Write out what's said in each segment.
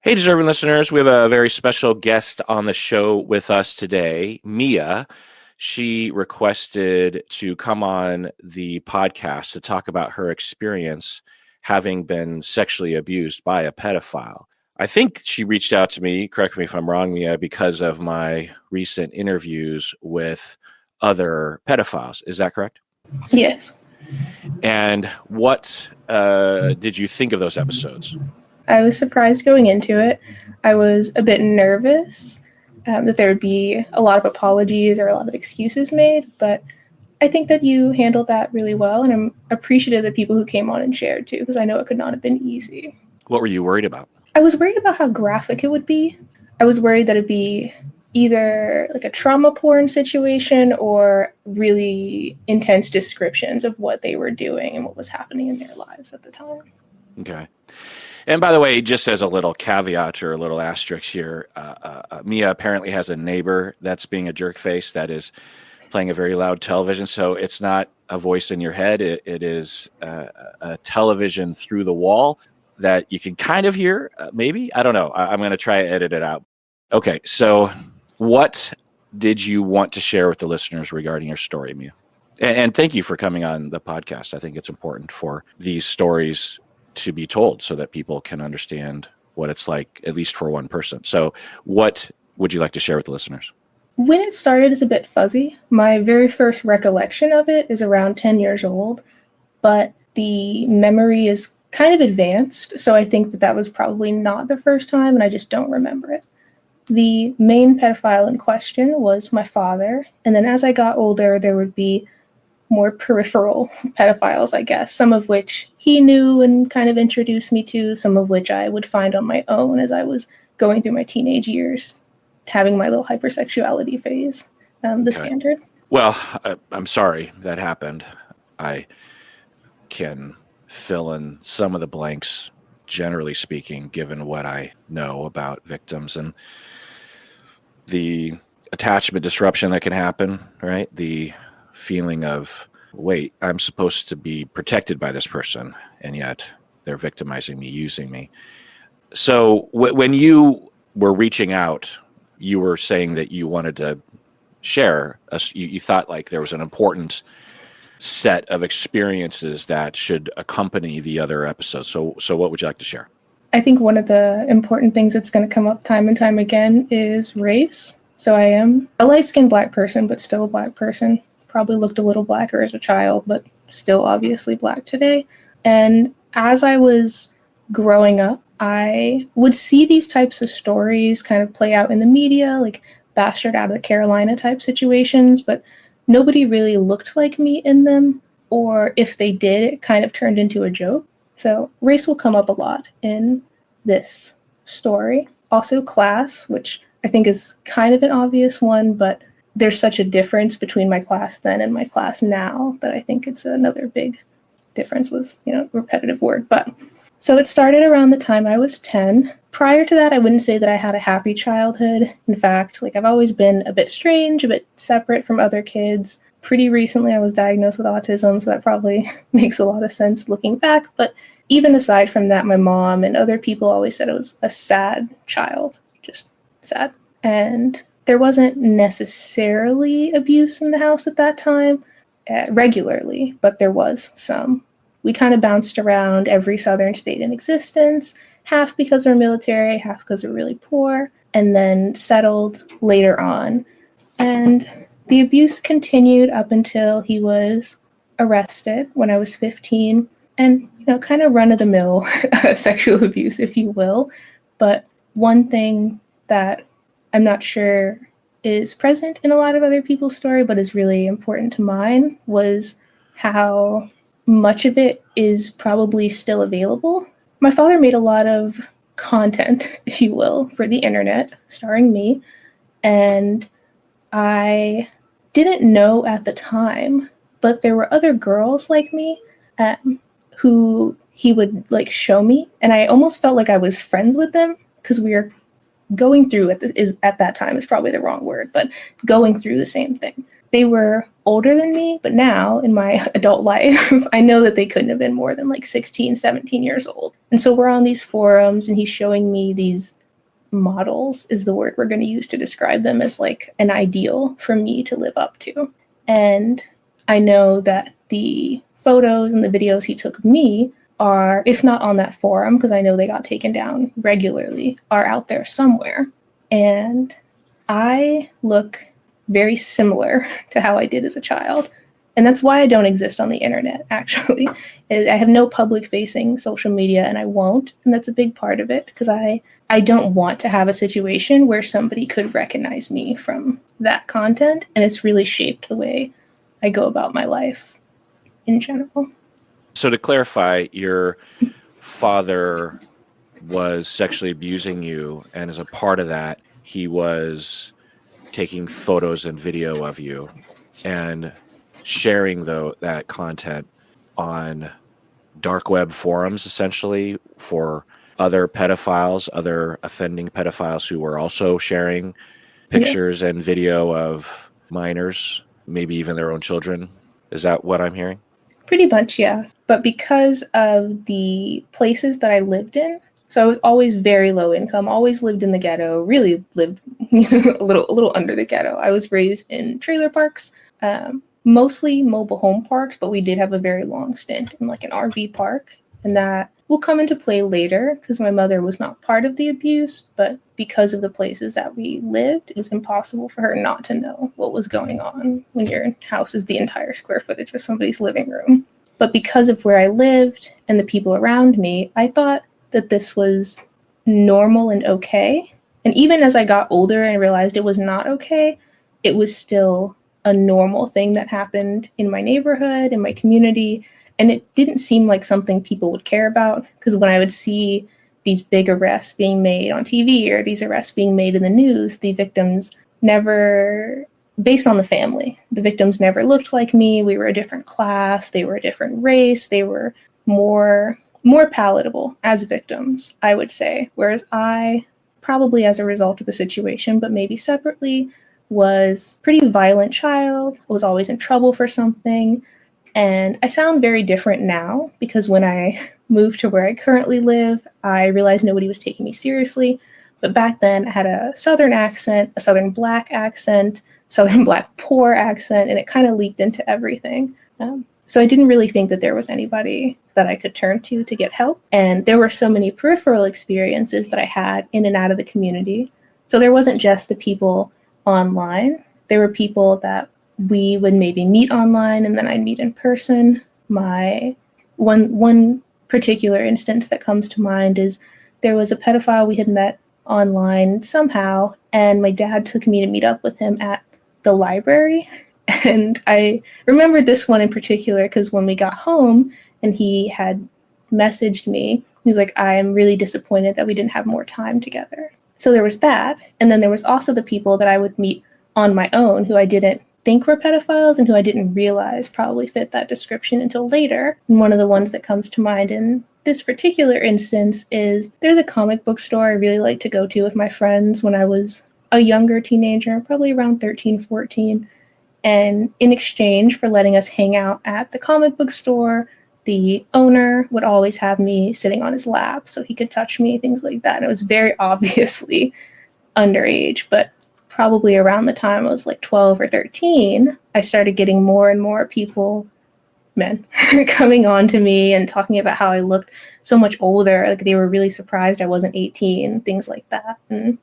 Hey, deserving listeners, we have a very special guest on the show with us today, Mia. She requested to come on the podcast to talk about her experience having been sexually abused by a pedophile. I think she reached out to me, correct me if I'm wrong, Mia, because of my recent interviews with other pedophiles. Is that correct? Yes. And what did you think of those episodes? I was surprised going into it. I was a bit nervous that there would be a lot of apologies or a lot of excuses made, but I think that you handled that really well, and I'm appreciative of the people who came on and shared too, because I know it could not have been easy. What were you worried about? I was worried about how graphic it would be. I was worried that it'd be either like a trauma porn situation or really intense descriptions of what they were doing and what was happening in their lives at the time. Okay. And by the way, just as a little caveat or a little asterisk here, Mia apparently has a neighbor that's being a jerk face that is playing a very loud television. So it's not a voice in your head. It is a television through the wall that you can kind of hear, maybe. I don't know. I'm going to try to edit it out. Okay. So what did you want to share with the listeners regarding your story, Mia? And thank you for coming on the podcast. I think it's important for these stories to be told so that people can understand what it's like, at least for one person. So what would you like to share with the listeners? When it started is a bit fuzzy. My very first recollection of it is around 10 years old, but the memory is kind of advanced, so I think that was probably not the first time, and I just don't remember it. The main pedophile in question was my father, and then as I got older, there would be more peripheral pedophiles, I guess, some of which he knew and kind of introduced me to, some of which I would find on my own as I was going through my teenage years, having my little hypersexuality phase, standard. Well, I'm sorry that happened. I can fill in some of the blanks, generally speaking, given what I know about victims and the attachment disruption that can happen, right? The feeling of, wait, I'm supposed to be protected by this person, and yet they're victimizing me, using me. So when you were reaching out, you were saying that you wanted to share, you thought like there was an important set of experiences that should accompany the other episodes. So what would you like to share? I think one of the important things that's going to come up time and time again is race. So I am a light-skinned Black person, but still a Black person. Probably looked a little blacker as a child, but still obviously Black today. And as I was growing up, I would see these types of stories kind of play out in the media, like Bastard out of the Carolina type situations, but nobody really looked like me in them, or if they did, it kind of turned into a joke. So race will come up a lot in this story. Also class, which I think is kind of an obvious one, but there's such a difference between my class then and my class now that I think it's another big difference was, repetitive word. But so it started around the time I was 10. Prior to that, I wouldn't say that I had a happy childhood. In fact, I've always been a bit strange, a bit separate from other kids. Pretty recently, I was diagnosed with autism, so that probably makes a lot of sense looking back. But even aside from that, my mom and other people always said I was a sad child, just sad. And there wasn't necessarily abuse in the house at that time, regularly, but there was some. We kind of bounced around every southern state in existence, half because we're military, half because we're really poor, and then settled later on. And the abuse continued up until he was arrested when I was 15, and, kind of run-of-the-mill sexual abuse, if you will. But one thing that I'm not sure is present in a lot of other people's story, but is really important to mine, was how much of it is probably still available. My father made a lot of content, if you will, for the internet, starring me, and I didn't know at the time, but there were other girls like me who he would show me, and I almost felt like I was friends with them because we were going through at that time is probably the wrong word, but going through the same thing. they were older than me, but now in my adult life, I know that they couldn't have been more than like 16, 17 years old. And so we're on these forums and he's showing me these models, is the word we're going to use to describe them, as like an ideal for me to live up to. And I know that the photos and the videos he took of me are, if not on that forum, because I know they got taken down regularly, are out there somewhere. And I look very similar to how I did as a child. And that's why I don't exist on the internet, actually. I have no public-facing social media, and I won't. And that's a big part of it, because I don't want to have a situation where somebody could recognize me from that content. And it's really shaped the way I go about my life in general. So to clarify, your father was sexually abusing you, and as a part of that, he was taking photos and video of you and sharing that content on dark web forums, essentially, for other pedophiles, other offending pedophiles who were also sharing pictures and video of minors, maybe even their own children. Is that what I'm hearing? Pretty much, yeah. But because of the places that I lived in, so I was always very low income, always lived in the ghetto, really lived a little under the ghetto. I was raised in trailer parks, mostly mobile home parks, but we did have a very long stint in like an RV park. And that will come into play later because my mother was not part of the abuse, but because of the places that we lived, it was impossible for her not to know what was going on when your house is the entire square footage of somebody's living room. But because of where I lived and the people around me, I thought that this was normal and okay. And even as I got older and realized it was not okay, it was still a normal thing that happened in my neighborhood, in my community. And it didn't seem like something people would care about, because when I would see these big arrests being made on TV or these arrests being made in the news, the victims never, based on the family, the victims never looked like me. We were a different class. They were a different race. They were more palatable as victims, I would say. Whereas I, probably as a result of the situation, but maybe separately, was a pretty violent child. I was always in trouble for something. And I sound very different now because when I moved to where I currently live, I realized nobody was taking me seriously. But back then I had a Southern accent, a Southern Black accent, Southern Black poor accent, and it kind of leaked into everything. So I didn't really think that there was anybody that I could turn to get help. And there were so many peripheral experiences that I had in and out of the community. So there wasn't just the people online. There were people that we would maybe meet online and then I'd meet in person. My one particular instance that comes to mind is there was a pedophile we had met online somehow, and my dad took me to meet up with him at the library. And I remember this one in particular because when we got home and he had messaged me, he's like, I'm really disappointed that we didn't have more time together. So there was that. And then there was also the people that I would meet on my own who I didn't think were pedophiles and who I didn't realize probably fit that description until later. And one of the ones that comes to mind in this particular instance is there's a comic book store I really liked to go to with my friends when I was a younger teenager, probably around 13, 14. And in exchange for letting us hang out at the comic book store, the owner would always have me sitting on his lap so he could touch me, things like that. And it was very obviously underage, but probably around the time I was like 12 or 13, I started getting more and more people, men, coming on to me and talking about how I looked so much older. Like they were really surprised I wasn't 18, things like that. And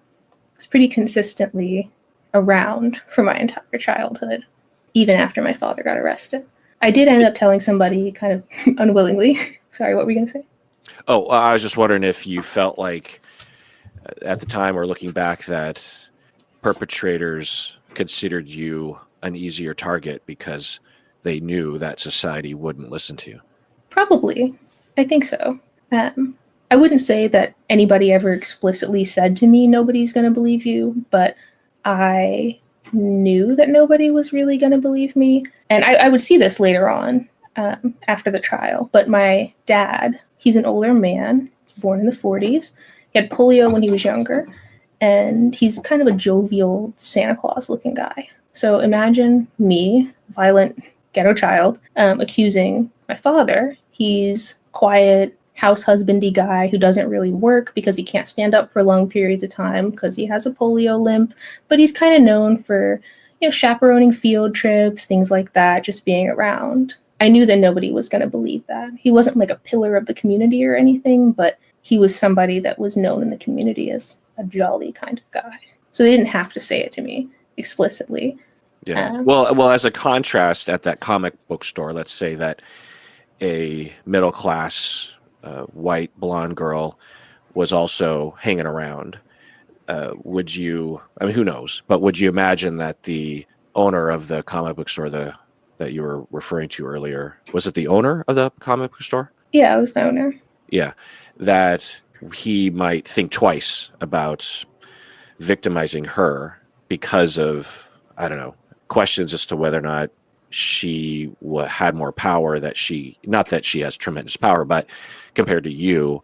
it's pretty consistently around for my entire childhood, even after my father got arrested. I did end up telling somebody kind of unwillingly. Sorry, what were you going to say? Oh, I was just wondering if you felt like at the time or looking back that perpetrators considered you an easier target because they knew that society wouldn't listen to you. Probably. I think so. I wouldn't say that anybody ever explicitly said to me, nobody's going to believe you, but I knew that nobody was really going to believe me. And I would see this later on after the trial. But my dad, he's an older man, he's born in the 40s. He had polio when he was younger. And he's kind of a jovial Santa Claus looking guy. So imagine me, violent ghetto child, accusing my father. He's quiet, house husbandy guy who doesn't really work because he can't stand up for long periods of time because he has a polio limp, but he's kind of known for, chaperoning field trips, things like that, just being around. I knew that nobody was going to believe that. He wasn't like a pillar of the community or anything, but he was somebody that was known in the community as a jolly kind of guy. So they didn't have to say it to me explicitly. Yeah. Well, as a contrast, at that comic book store, let's say that a middle class white blonde girl was also hanging around. Would you? I mean, who knows? But would you imagine that the owner of the comic book store, that you were referring to earlier, was it the owner of the comic book store? Yeah, I was the owner. Yeah, that he might think twice about victimizing her because of, I don't know, questions as to whether or not she had more power, not that she has tremendous power, but compared to you,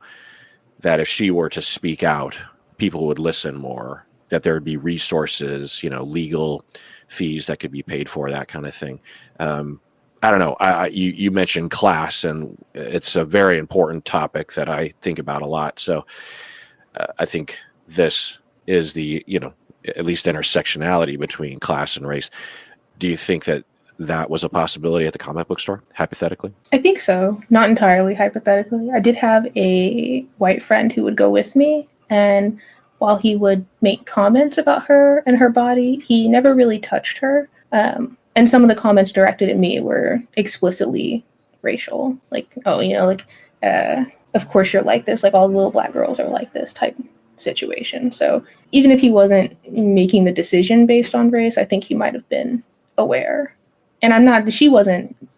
that if she were to speak out, people would listen more, that there would be resources, legal fees that could be paid for, that kind of thing. I don't know. You mentioned class, and it's a very important topic that I think about a lot. So I think this is the, at least intersectionality between class and race. Do you think that was a possibility at the comic book store, hypothetically? I think so. Not entirely hypothetically. I did have a white friend who would go with me, and while he would make comments about her and her body, he never really touched her. And some of the comments directed at me were explicitly racial. Like, oh, of course you're like this. Like, all the little black girls are like this type situation. So even if he wasn't making the decision based on race, I think he might have been aware. And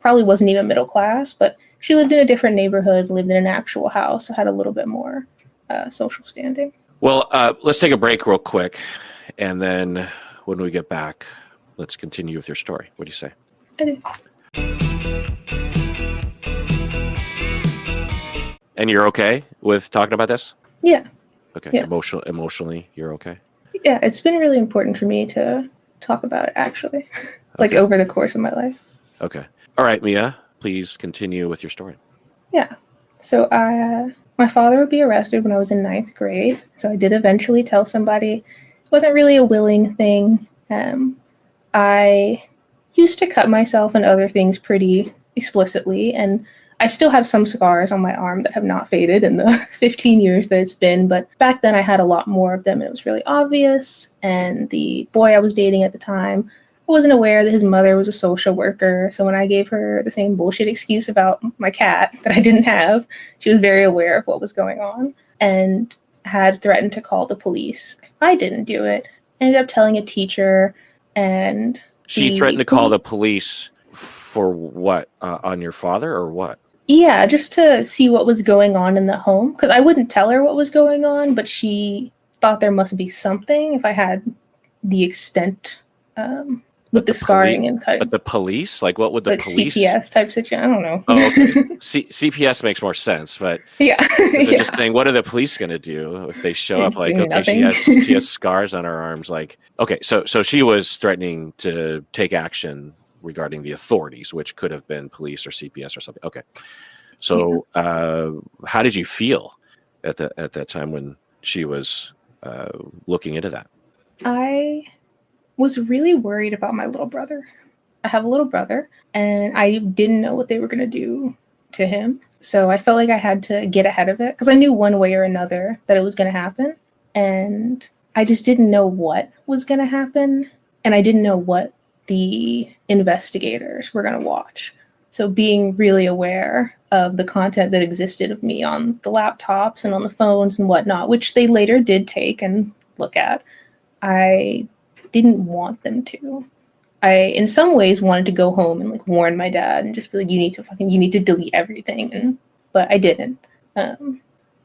probably wasn't even middle class, but she lived in a different neighborhood, lived in an actual house, so had a little bit more social standing. Well, let's take a break real quick. And then when we get back, let's continue with your story. What do you say? I do. And you're okay with talking about this? Yeah. Okay. Yeah. Emotionally, you're okay? Yeah, it's been really important for me to talk about it, actually, like over the course of my life. Okay. All right, Mia, please continue with your story. Yeah. So my father would be arrested when I was in 9th grade. So I did eventually tell somebody. It wasn't really a willing thing. I used to cut myself and other things pretty explicitly, and I still have some scars on my arm that have not faded in the 15 years that it's been, but back then I had a lot more of them, and it was really obvious, and the boy I was dating at the time, I wasn't aware that his mother was a social worker, so when I gave her the same bullshit excuse about my cat that I didn't have, she was very aware of what was going on, and had threatened to call the police if I didn't do it. I ended up telling a teacher, and she threatened to call the police for what? On your father or what? Yeah, just to see what was going on in the home. Because I wouldn't tell her what was going on, but she thought there must be something if I had the extent with the scarring and cutting. But the police? Like, what would the police? CPS type situation? I don't know. Oh, okay. CPS makes more sense, but yeah. yeah. Just saying, what are the police going to do if they show up like, okay, she has scars on her arms? Like, okay, so she was threatening to take action regarding the authorities, which could have been police or CPS or something. Okay. So how did you feel at that time when she was looking into that? I was really worried about my little brother. I have a little brother, and I didn't know what they were going to do to him. So I felt like I had to get ahead of it because I knew one way or another that it was going to happen. And I just didn't know what was going to happen. And I didn't know what the investigators were going to watch. So being really aware of the content that existed of me on the laptops and on the phones and whatnot, which they later did take and look at, I didn't want them to. I, in some ways, wanted to go home and warn my dad and just be like, you need to delete everything. But I didn't.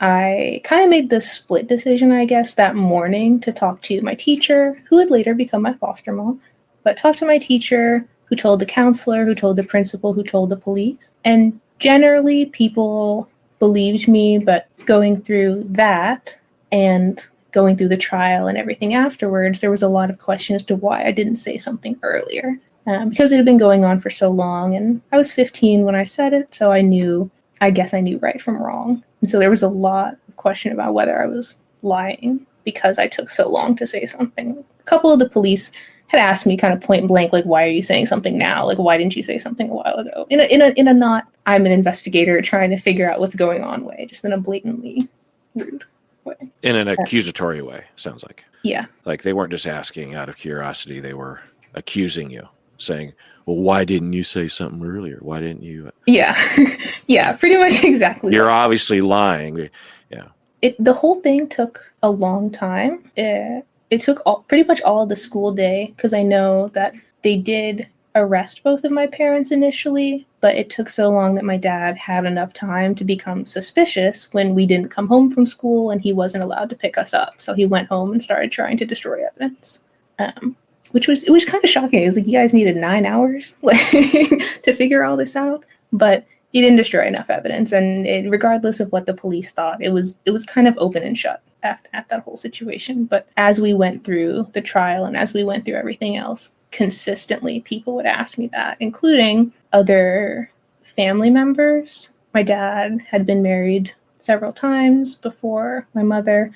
I kind of made this split decision, I guess, that morning to talk to my teacher, who would later become my foster mom, but talk to my teacher, who told the counselor, who told the principal, who told the police. And generally, people believed me, but going through that and going through the trial and everything afterwards, there was a lot of questions as to why I didn't say something earlier. Because it had been going on for so long, and I was 15 when I said it, so I guess I knew right from wrong. And so there was a lot of question about whether I was lying because I took so long to say something. A couple of the police had asked me kind of point blank, like, why are you saying something now? Like, why didn't you say something a while ago? In a not, I'm an investigator trying to figure out what's going on way, just in a blatantly rude way. In an accusatory way, sounds like. Yeah. Like they weren't just asking out of curiosity, they were accusing you, saying, well, why didn't you say something earlier? Why didn't you? Yeah. Yeah, pretty much exactly. You're obviously lying. Yeah. The whole thing took a long time. It took pretty much all of the school day, because I know that they did arrest both of my parents initially, but it took so long that my dad had enough time to become suspicious when we didn't come home from school and he wasn't allowed to pick us up. So he went home and started trying to destroy evidence. It was kind of shocking. It was like, you guys needed 9 hours to figure all this out, but he didn't destroy enough evidence. And regardless of what the police thought, it was kind of open and shut at that whole situation. But as we went through the trial and as we went through everything else, consistently people would ask me that, including other family members. My dad had been married several times before my mother.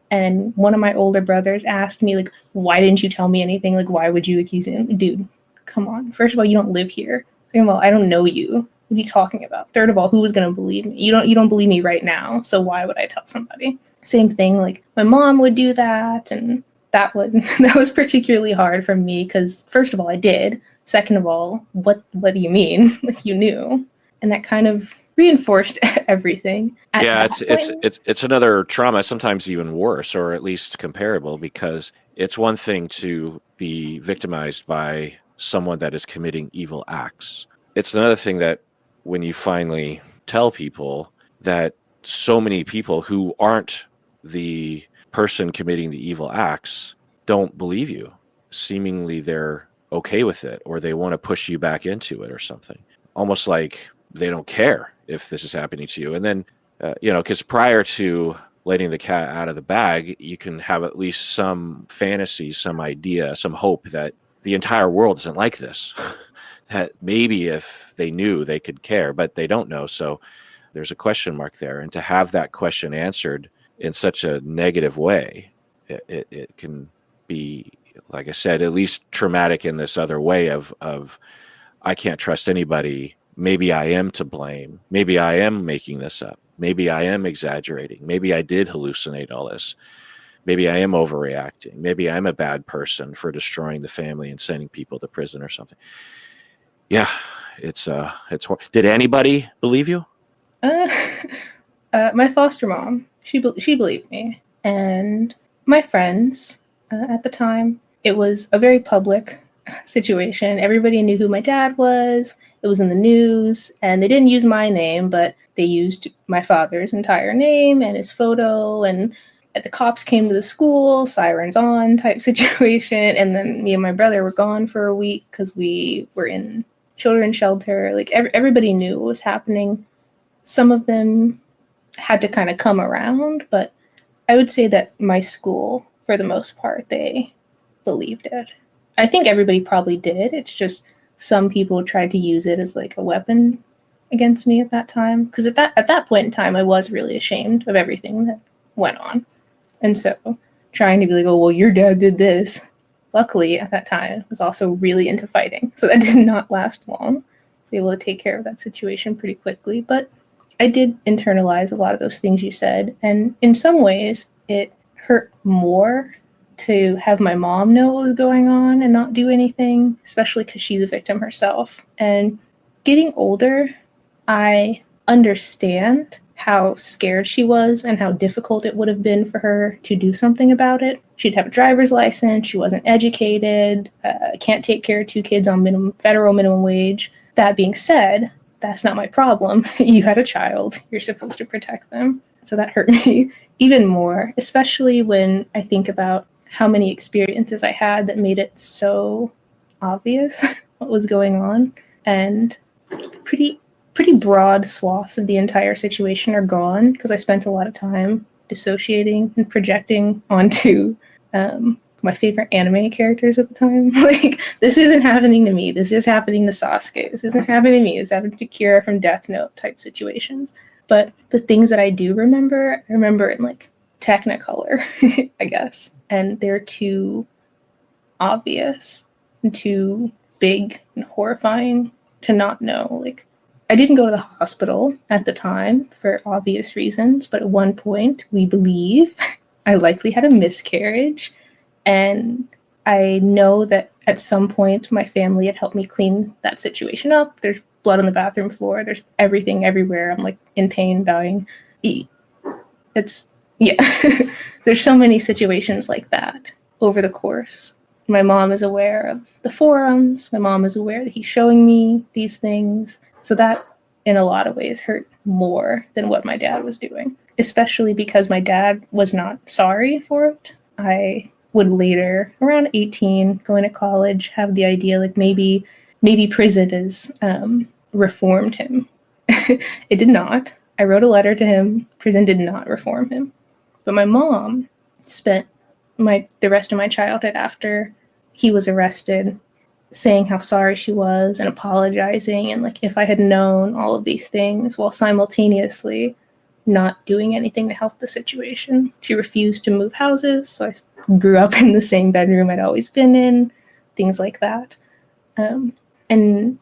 And one of my older brothers asked me, like, why didn't you tell me anything? Like, why would you accuse me? Dude, come on. First of all, you don't live here. Second of all, I don't know you. What are you talking about? Third of all, who was going to believe me? You don't believe me right now. So why would I tell somebody? Same thing. Like, my mom would do that. And that was particularly hard for me because, first of all, I did. Second of all, what do you mean? Like, you knew. And that kind of reinforced everything. It's another trauma, sometimes even worse, or at least comparable, because it's one thing to be victimized by someone that is committing evil acts. It's another thing that when you finally tell people that so many people who aren't the person committing the evil acts don't believe you. Seemingly they're okay with it, or they want to push you back into it or something. Almost like they don't care if this is happening to you. And then, because prior to letting the cat out of the bag, you can have at least some fantasy, some idea, some hope that the entire world isn't like this. That maybe if they knew, they could care, but they don't know. So there's a question mark there. And to have that question answered in such a negative way, it can be, like I said, at least traumatic in this other way of I can't trust anybody. Maybe I am to blame. Maybe I am making this up. Maybe I am exaggerating. Maybe I did hallucinate all this. Maybe I am overreacting. Maybe I'm a bad person for destroying the family and sending people to prison or something. Yeah, it's did anybody believe you? My foster mom, she believed me, and my friends at the time. It was a very public situation. Everybody knew who my dad was. It was in the news, and they didn't use my name, but they used my father's entire name and his photo, and the cops came to the school, sirens on type situation, and then me and my brother were gone for a week because we were in children's shelter. Like, everybody knew what was happening. Some of them had to kind of come around, but I would say that my school, for the most part, they believed it. I think everybody probably did. It's just some people tried to use it as like a weapon against me at that time. Because at that point in time, I was really ashamed of everything that went on. And so trying to be like, oh, well, your dad did this. Luckily, at that time, I was also really into fighting. So that did not last long. I was able to take care of that situation pretty quickly. But I did internalize a lot of those things you said. And in some ways, it hurt more to have my mom know what was going on and not do anything, especially because she's a victim herself. And getting older, I understand how scared she was and how difficult it would have been for her to do something about it. She'd have a driver's license. She wasn't educated, can't take care of 2 kids on federal minimum wage. That being said, that's not my problem. You had a child. You're supposed to protect them. So that hurt me even more, especially when I think about how many experiences I had that made it so obvious what was going on. And pretty broad swaths of the entire situation are gone because I spent a lot of time dissociating and projecting onto my favorite anime characters at the time. Like, this isn't happening to me. This is happening to Sasuke. This isn't happening to me. This happened to Kira from Death Note type situations. But the things that I do remember, I remember in like Technicolor, I guess. And they're too obvious and too big and horrifying to not know. Like, I didn't go to the hospital at the time for obvious reasons, but at one point, we believe I likely had a miscarriage. And I know that at some point, my family had helped me clean that situation up. There's blood on the bathroom floor. There's everything everywhere. I'm like in pain, dying. It's, yeah. There's so many situations like that over the course. My mom is aware of the forums. My mom is aware that he's showing me these things. So that, in a lot of ways, hurt more than what my dad was doing, especially because my dad was not sorry for it. I would later, around 18, going to college, have the idea like maybe prison has reformed him. It did not. I wrote a letter to him. Prison did not reform him. But my mom spent the rest of my childhood after he was arrested saying how sorry she was and apologizing and like if I had known all of these things while simultaneously not doing anything to help the situation. She refused to move houses, so I grew up in the same bedroom I'd always been in, things like that. And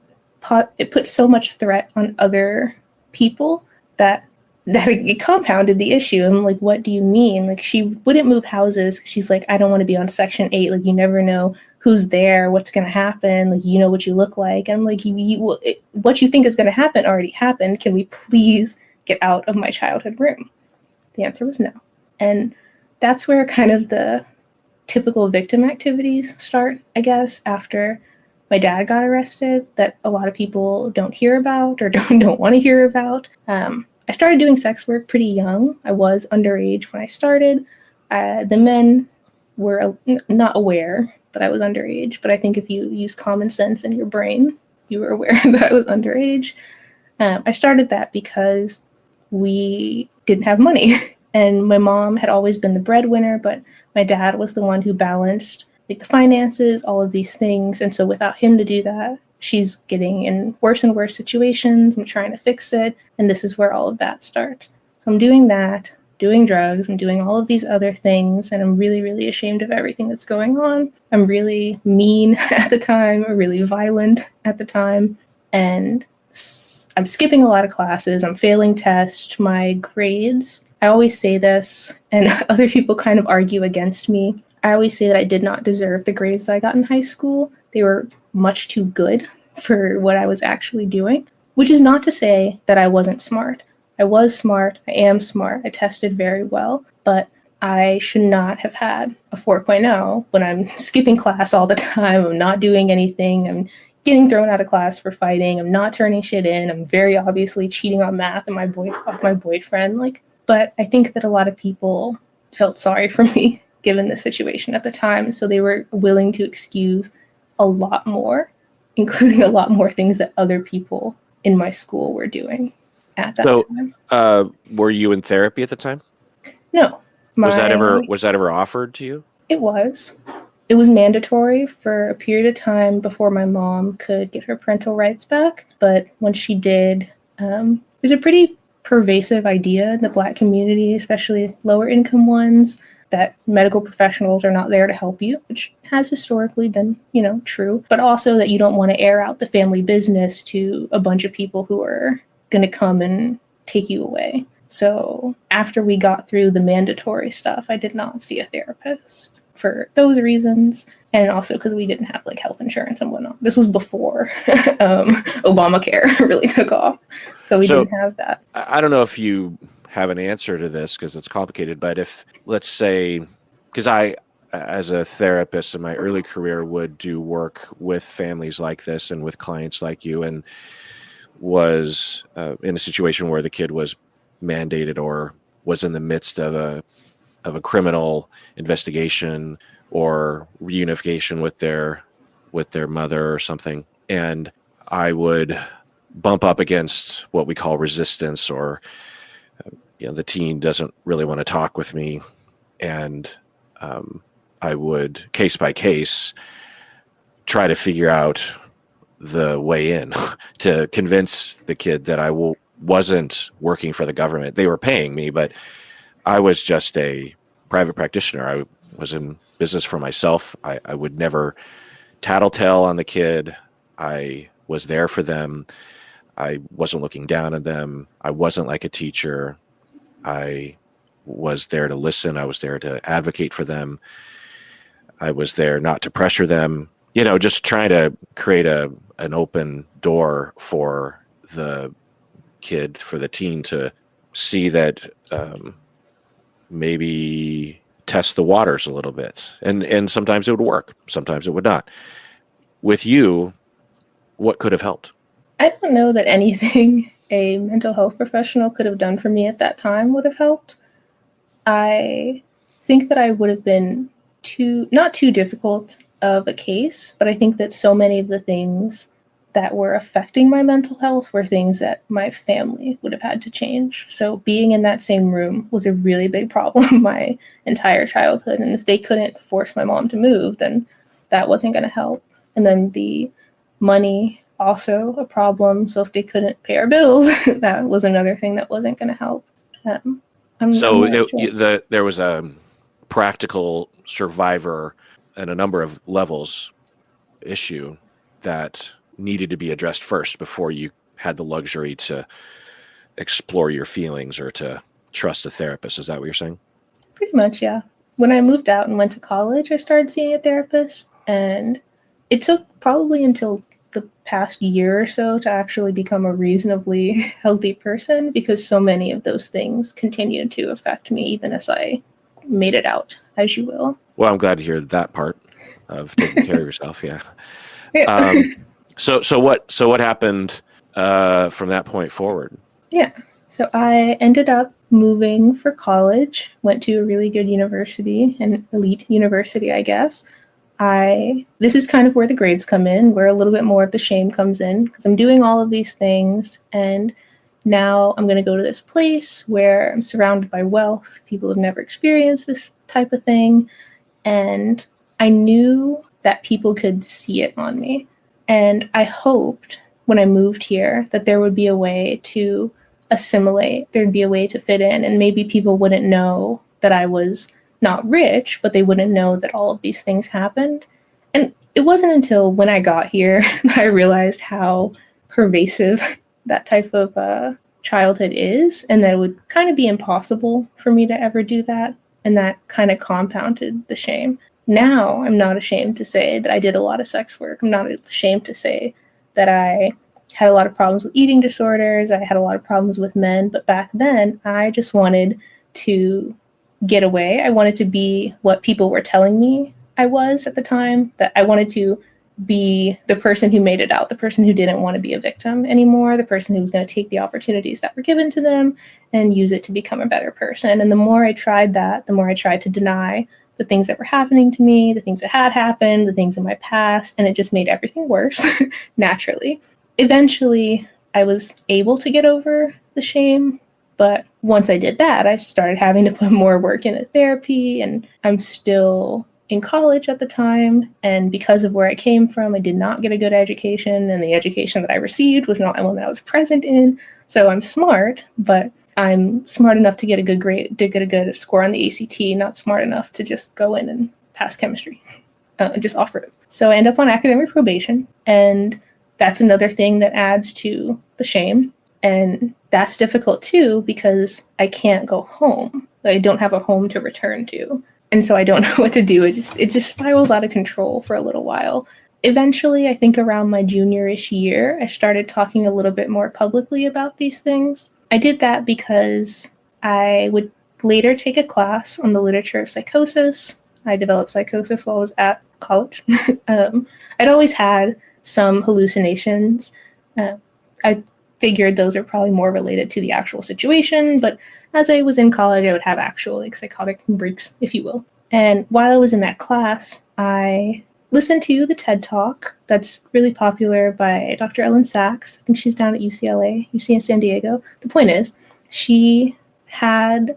it put so much threat on other people that it compounded the issue. I'm like, what do you mean? Like, she wouldn't move houses. She's like, I don't want to be on Section 8. Like, you never know who's there, what's going to happen. Like, you know what you look like. I'm like, what you think is going to happen already happened. Can we please get out of my childhood room? The answer was no. And that's where kind of the typical victim activities start, I guess, after my dad got arrested, that a lot of people don't hear about or don't want to hear about. I started doing sex work pretty young. I was underage when I started. The men were not aware that I was underage, but I think if you use common sense in your brain, you were aware that I was underage. I started that because we didn't have money. And my mom had always been the breadwinner, but my dad was the one who balanced like the finances, all of these things. And so without him to do that, she's getting in worse and worse situations. I'm trying to fix it. And this is where all of that starts. So I'm doing that, doing drugs. I'm doing all of these other things. And I'm really, really ashamed of everything that's going on. I'm really mean at the time, really violent at the time. And I'm skipping a lot of classes. I'm failing tests. My grades, I always say this, and other people kind of argue against me. I always say that I did not deserve the grades that I got in high school. They were much too good for what I was actually doing, which is not to say that I wasn't smart. I was smart. I am smart. I tested very well, but I should not have had a 4.0 when I'm skipping class all the time. I'm not doing anything. I'm getting thrown out of class for fighting. I'm not turning shit in. I'm very obviously cheating on math and off my boyfriend. But I think that a lot of people felt sorry for me given the situation at the time. And so they were willing to excuse a lot more, including a lot more things that other people in my school were doing at that time. So, were you in therapy at the time? No. Was that ever offered to you? It was. It was mandatory for a period of time before my mom could get her parental rights back. But once she did, it was a pretty pervasive idea in the Black community, especially lower income ones, that medical professionals are not there to help you, which has historically been, true, but also that you don't want to air out the family business to a bunch of people who are going to come and take you away. So after we got through the mandatory stuff, I did not see a therapist for those reasons. And also because we didn't have health insurance and whatnot. This was before Obamacare really took off. So we didn't have that. I don't know if you have an answer to this because it's complicated, but if, let's say, because I, as a therapist in my early career, would do work with families like this and with clients like you, and was in a situation where the kid was mandated or was in the midst of a criminal investigation or reunification with their mother or something, and I would bump up against what we call resistance or the teen doesn't really want to talk with me, and I would, case by case, try to figure out the way in to convince the kid that I wasn't working for the government. They were paying me, but I was just a private practitioner. I was in business for myself. I would never tattletale on the kid. I was there for them. I wasn't looking down on them. I wasn't like a teacher. I was there to listen. I was there to advocate for them. I was there not to pressure them, just trying to create an open door for the kid, for the teen to see that maybe test the waters a little bit. And sometimes it would work. Sometimes it would not. With you, what could have helped? I don't know that anything a mental health professional could have done for me at that time would have helped. I think that I would have been not too difficult of a case, but I think that so many of the things that were affecting my mental health were things that my family would have had to change. So being in that same room was a really big problem my entire childhood. And if they couldn't force my mom to move, then that wasn't going to help. And then the money, also a problem. So if they couldn't pay our bills, that was another thing that wasn't going to help. There was a practical survivor and a number of levels issue that needed to be addressed first before you had the luxury to explore your feelings or to trust a therapist. Is that what you're saying? Pretty much, yeah. When I moved out and went to college, I started seeing a therapist, and it took probably until the past year or so to actually become a reasonably healthy person, because so many of those things continued to affect me even as I made it out, as you will. Well, I'm glad to hear that part of taking care of yourself. Yeah. Yeah. So what happened from that point forward? Yeah. So I ended up moving for college, went to a really good university, an elite university, I guess. This is kind of where the grades come in, where a little bit more of the shame comes in, because I'm doing all of these things, and now I'm going to go to this place where I'm surrounded by wealth. People have never experienced this type of thing, and I knew that people could see it on me. And I hoped when I moved here that there would be a way to assimilate, there'd be a way to fit in, and maybe people wouldn't know that I was not rich, but they wouldn't know that all of these things happened. And it wasn't until when I got here that I realized how pervasive that type of childhood is, and that it would kind of be impossible for me to ever do that. And that kind of compounded the shame. Now I'm not ashamed to say that I did a lot of sex work. I'm not ashamed to say that I had a lot of problems with eating disorders. I had a lot of problems with men. But back then, I just wanted to get away. I wanted to be what people were telling me I was at the time, that I wanted to be the person who made it out, the person who didn't want to be a victim anymore, the person who was going to take the opportunities that were given to them and use it to become a better person. And the more I tried that, the more I tried to deny the things that were happening to me, the things that had happened, the things in my past, and it just made everything worse, naturally. Eventually, I was able to get over the shame, but once I did that, I started having to put more work into therapy, and I'm still in college at the time, and because of where I came from, I did not get a good education, and the education that I received was not one that I was present in. So I'm smart, but I'm smart enough to get a good grade, to get a good score on the ACT, not smart enough to just go in and pass chemistry, and just offer it. So I end up on academic probation, and that's another thing that adds to the shame. And that's difficult too, because I can't go home. I don't have a home to return to. And so I don't know what to do. It just spirals out of control for a little while. Eventually, I think around my junior-ish year, I started talking a little bit more publicly about these things. I did that because I would later take a class on the literature of psychosis. I developed psychosis while I was at college. I'd always had some hallucinations. I figured those are probably more related to the actual situation, but as I was in college, I would have actual psychotic breaks, if you will. And while I was in that class, I listened to the TED Talk that's really popular by Dr. Ellen Sachs. I think she's down at UCLA, UC in San Diego. The point is, she had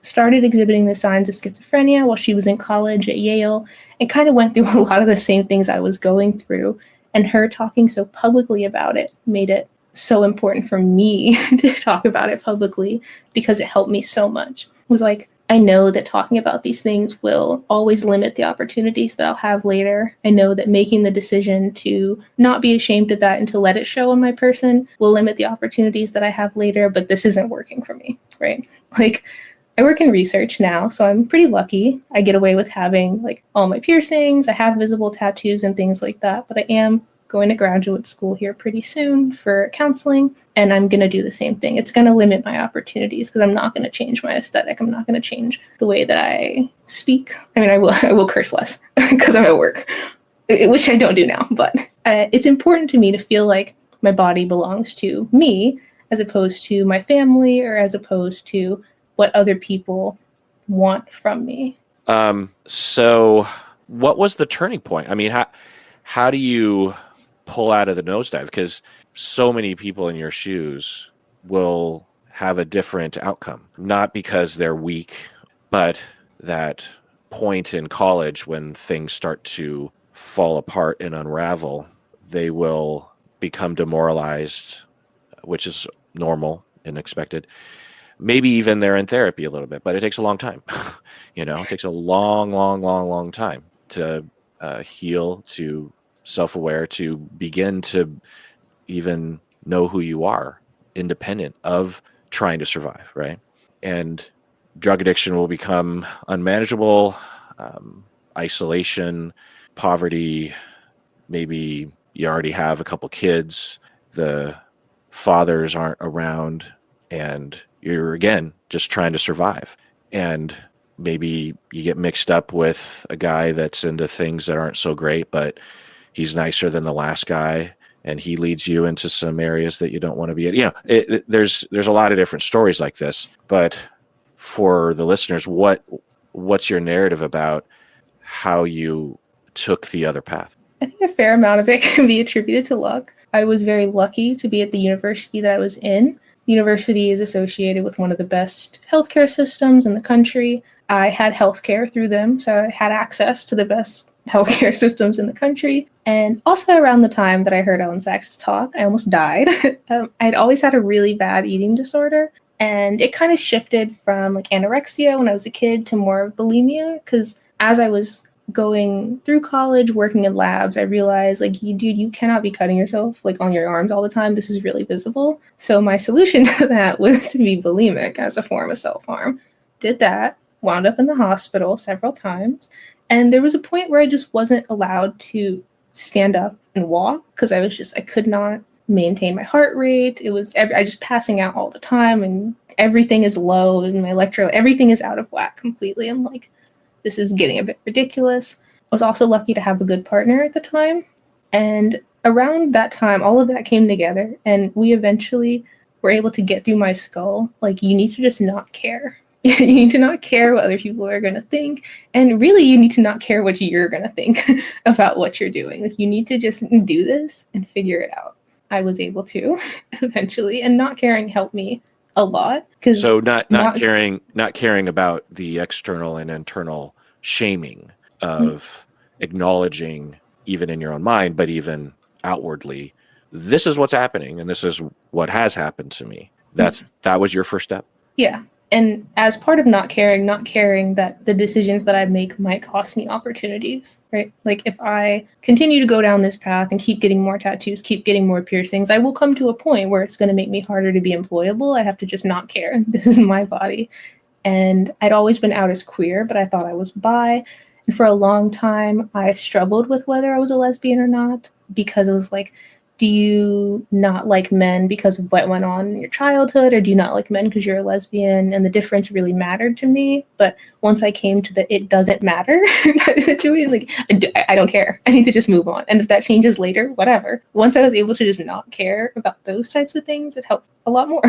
started exhibiting the signs of schizophrenia while she was in college at Yale, and kind of went through a lot of the same things I was going through. And her talking so publicly about it made it so important for me to talk about it publicly, because it helped me so much. It was like, I know that talking about these things will always limit the opportunities that I'll have later. I know that making the decision to not be ashamed of that and to let it show in my person will limit the opportunities that I have later, but this isn't working for me, right? Like, I work in research now, so I'm pretty lucky. I get away with having like all my piercings. I have visible tattoos and things like that, but I am going to graduate school here pretty soon for counseling, and I'm going to do the same thing. It's going to limit my opportunities because I'm not going to change my aesthetic. I'm not going to change the way that I speak. I mean, I will curse less because I'm at work, which I don't do now, but it's important to me to feel like my body belongs to me as opposed to my family or as opposed to what other people want from me. So what was the turning point? I mean, how do you pull out of the nosedive? Because so many people in your shoes will have a different outcome, not because they're weak, but that point in college when things start to fall apart and unravel, they will become demoralized, which is normal and expected. Maybe even they're in therapy a little bit, but it takes a long time. It takes a long time to heal, to self-aware, to begin to even know who you are, independent of trying to survive, right? And drug addiction will become unmanageable, isolation, poverty, maybe you already have a couple kids, the fathers aren't around, and you're, again, just trying to survive. And maybe you get mixed up with a guy that's into things that aren't so great, but he's nicer than the last guy, and he leads you into some areas that you don't want to be in. There's a lot of different stories like this. But for the listeners, what's your narrative about how you took the other path? I think a fair amount of it can be attributed to luck. I was very lucky to be at the university that I was in. The university is associated with one of the best healthcare systems in the country. I had healthcare through them, so I had access to the best healthcare systems in the country. And also around the time that I heard Ellen Sachs talk, I almost died. I'd always had a really bad eating disorder, and it kind of shifted from like anorexia when I was a kid to more bulimia, because as I was going through college, working in labs, I realized like, you cannot be cutting yourself like on your arms all the time. This is really visible. So my solution to that was to be bulimic as a form of self-harm. Did that, wound up in the hospital several times. And there was a point where I just wasn't allowed to stand up and walk because I could not maintain my heart rate. It was, I just passing out all the time, and everything is low, and my everything is out of whack completely. I'm like, this is getting a bit ridiculous. I was also lucky to have a good partner at the time. And around that time, all of that came together, and we eventually were able to get through my skull. Like, you need to just not care. You need to not care what other people are going to think. And really, you need to not care what you're going to think about what you're doing. Like, you need to just do this and figure it out. I was able to eventually, and not caring helped me a lot. So not caring about the external and internal shaming of acknowledging, even in your own mind, but even outwardly, this is what's happening, and this is what has happened to me. That was your first step? Yeah. And as part of not caring that the decisions that I make might cost me opportunities, right? Like, if I continue to go down this path and keep getting more tattoos, keep getting more piercings, I will come to a point where it's going to make me harder to be employable. I have to just not care. This is my body. And I'd always been out as queer, but I thought I was bi. And for a long time, I struggled with whether I was a lesbian or not, because it was like, do you not like men because of what went on in your childhood, or do you not like men because you're a lesbian? And the difference really mattered to me. But once I came to the it doesn't matter situation, like, I don't care. I need to just move on. And if that changes later, whatever. Once I was able to just not care about those types of things, it helped a lot more.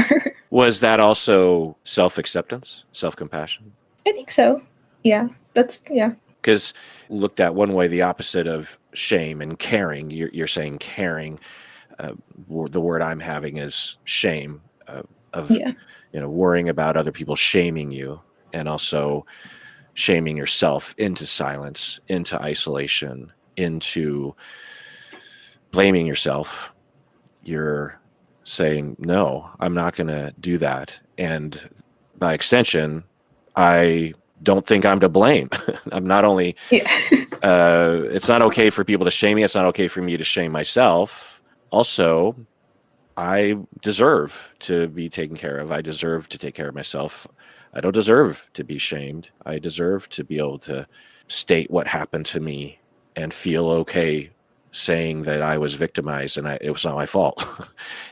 Was that also self-acceptance, self-compassion? I think so. Yeah. Because looked at one way, the opposite of shame and caring, you're saying caring. The word I'm having is shame, of worrying about other people shaming you, and also shaming yourself into silence, into isolation, into blaming yourself, you're saying, no, I'm not going to do that. And by extension, I don't think I'm to blame. I'm not only, Yeah. it's not okay for people to shame me. It's not okay for me to shame myself. Also, I deserve to be taken care of. I deserve to take care of myself. I don't deserve to be shamed. I deserve to be able to state what happened to me and feel okay saying that I was victimized and it was not my fault.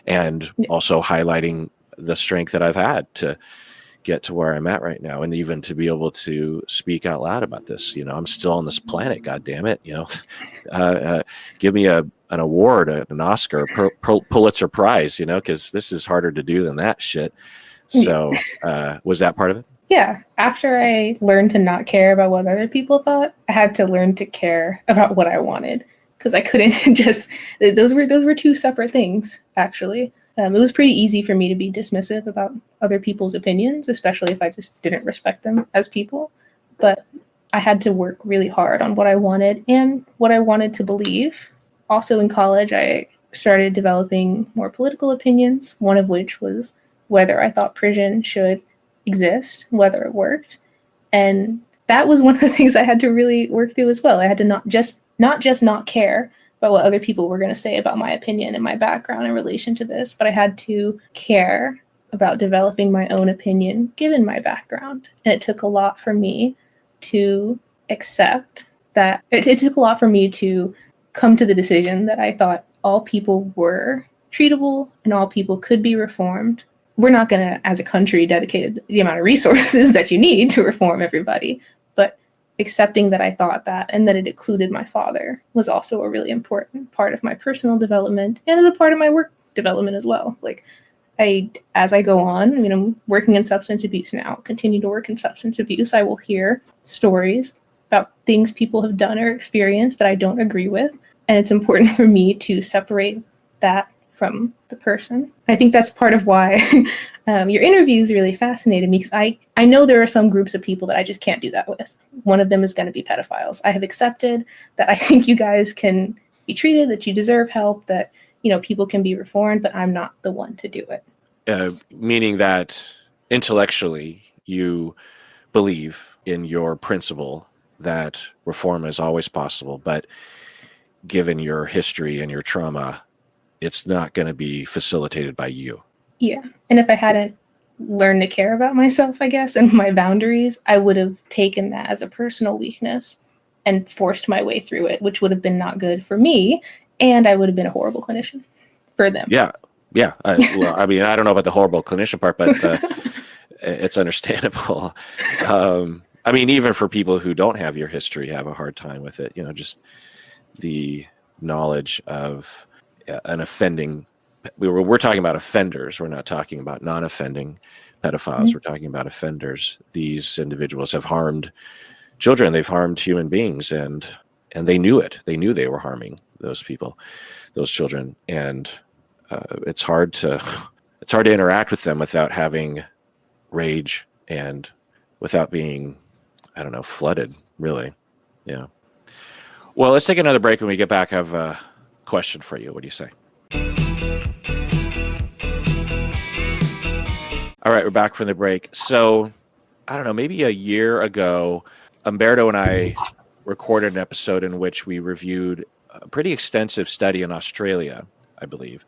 And also highlighting the strength that I've had to get to where I'm at right now, and even to be able to speak out loud about this. I'm still on this planet, God damn it. Give me an award, an Oscar, Pulitzer Prize, because this is harder to do than that shit. So was that part of it? Yeah. After I learned to not care about what other people thought, I had to learn to care about what I wanted, because I couldn't just, those were two separate things, actually. It was pretty easy for me to be dismissive about other people's opinions, especially if I just didn't respect them as people. But I had to work really hard on what I wanted and what I wanted to believe. Also in college, I started developing more political opinions, one of which was whether I thought prison should exist, whether it worked. And that was one of the things I had to really work through as well. I had to not just not care about what other people were going to say about my opinion and my background in relation to this, but I had to care about developing my own opinion given my background. And it took a lot for me to accept that. It took a lot for me to come to the decision that I thought all people were treatable and all people could be reformed. We're not going to, as a country, dedicate the amount of resources that you need to reform everybody, but accepting that I thought that and that it included my father was also a really important part of my personal development and as a part of my work development as well. Like, as I go on, I'm working in substance abuse now, continue to work in substance abuse, I will hear stories about things people have done or experienced that I don't agree with. And it's important for me to separate that from the person. I think that's part of why your interviews really fascinated me, because I know there are some groups of people that I just can't do that with. One of them is going to be pedophiles. I have accepted that I think you guys can be treated, that you deserve help, that people can be reformed, but I'm not the one to do it. Meaning that intellectually you believe in your principle that reform is always possible, but given your history and your trauma, it's not going to be facilitated by you. Yeah. And if I hadn't learned to care about myself, I guess, and my boundaries, I would have taken that as a personal weakness and forced my way through it, which would have been not good for me. And I would have been a horrible clinician for them. Yeah. Yeah. I don't know about the horrible clinician part, but it's understandable. Even for people who don't have your history, have a hard time with it, just the knowledge of an offending, we're talking about offenders. We're not talking about non-offending pedophiles. Mm-hmm. We're talking about offenders. These individuals have harmed children. They've harmed human beings, and they knew it. They knew they were harming those people, those children. And it's hard to interact with them without having rage and without being, flooded, really. Yeah. Well, let's take another break. When we get back, I have a question for you. What do you say? All right, we're back from the break. So, I don't know, maybe a year ago, Umberto and I recorded an episode in which we reviewed a pretty extensive study in Australia, I believe,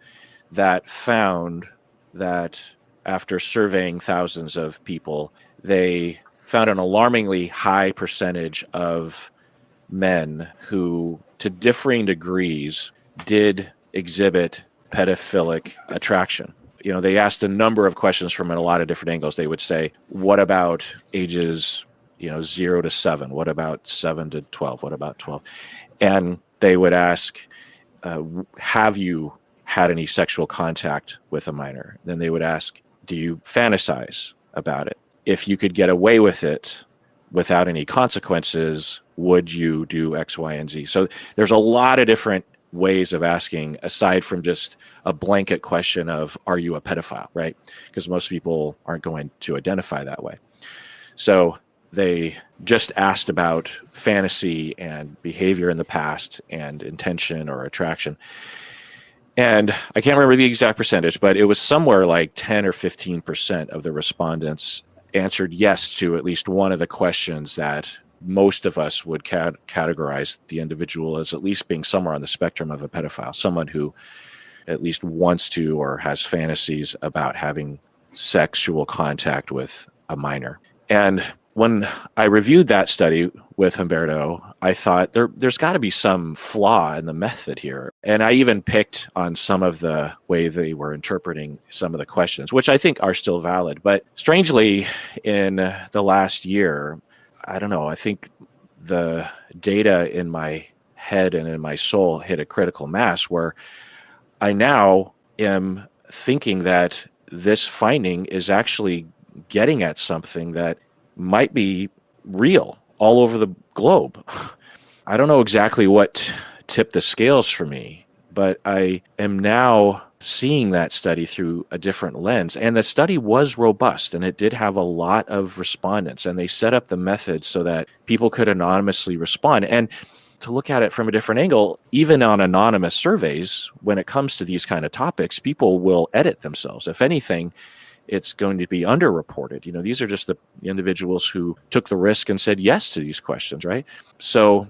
that found that after surveying thousands of people, they found an alarmingly high percentage of men who, to differing degrees, did exhibit pedophilic attraction. They asked a number of questions from a lot of different angles. They would say, what about ages, 0 to 7? What about 7 to 12? What about 12? And they would ask, have you had any sexual contact with a minor? Then they would ask, do you fantasize about it? If you could get away with it without any consequences, would you do X, Y, and Z? So there's a lot of different ways of asking aside from just a blanket question of, are you a pedophile, right? Because most people aren't going to identify that way. So they just asked about fantasy and behavior in the past and intention or attraction. And I can't remember the exact percentage, but it was somewhere like 10 or 15% of the respondents answered yes to at least one of the questions that most of us would categorize the individual as at least being somewhere on the spectrum of a pedophile, someone who at least wants to or has fantasies about having sexual contact with a minor. And when I reviewed that study with Humberto, I thought there's got to be some flaw in the method here. And I even picked on some of the way they were interpreting some of the questions, which I think are still valid. But strangely, in the last year, I don't know, I think the data in my head and in my soul hit a critical mass where I now am thinking that this finding is actually getting at something that might be real all over the globe. I don't know exactly what tipped the scales for me, but I am now seeing that study through a different lens. And the study was robust and it did have a lot of respondents, and they set up the method so that people could anonymously respond. And to look at it from a different angle, even on anonymous surveys, when it comes to these kind of topics, people will edit themselves. If anything, it's going to be underreported. These are just the individuals who took the risk and said yes to these questions, right? So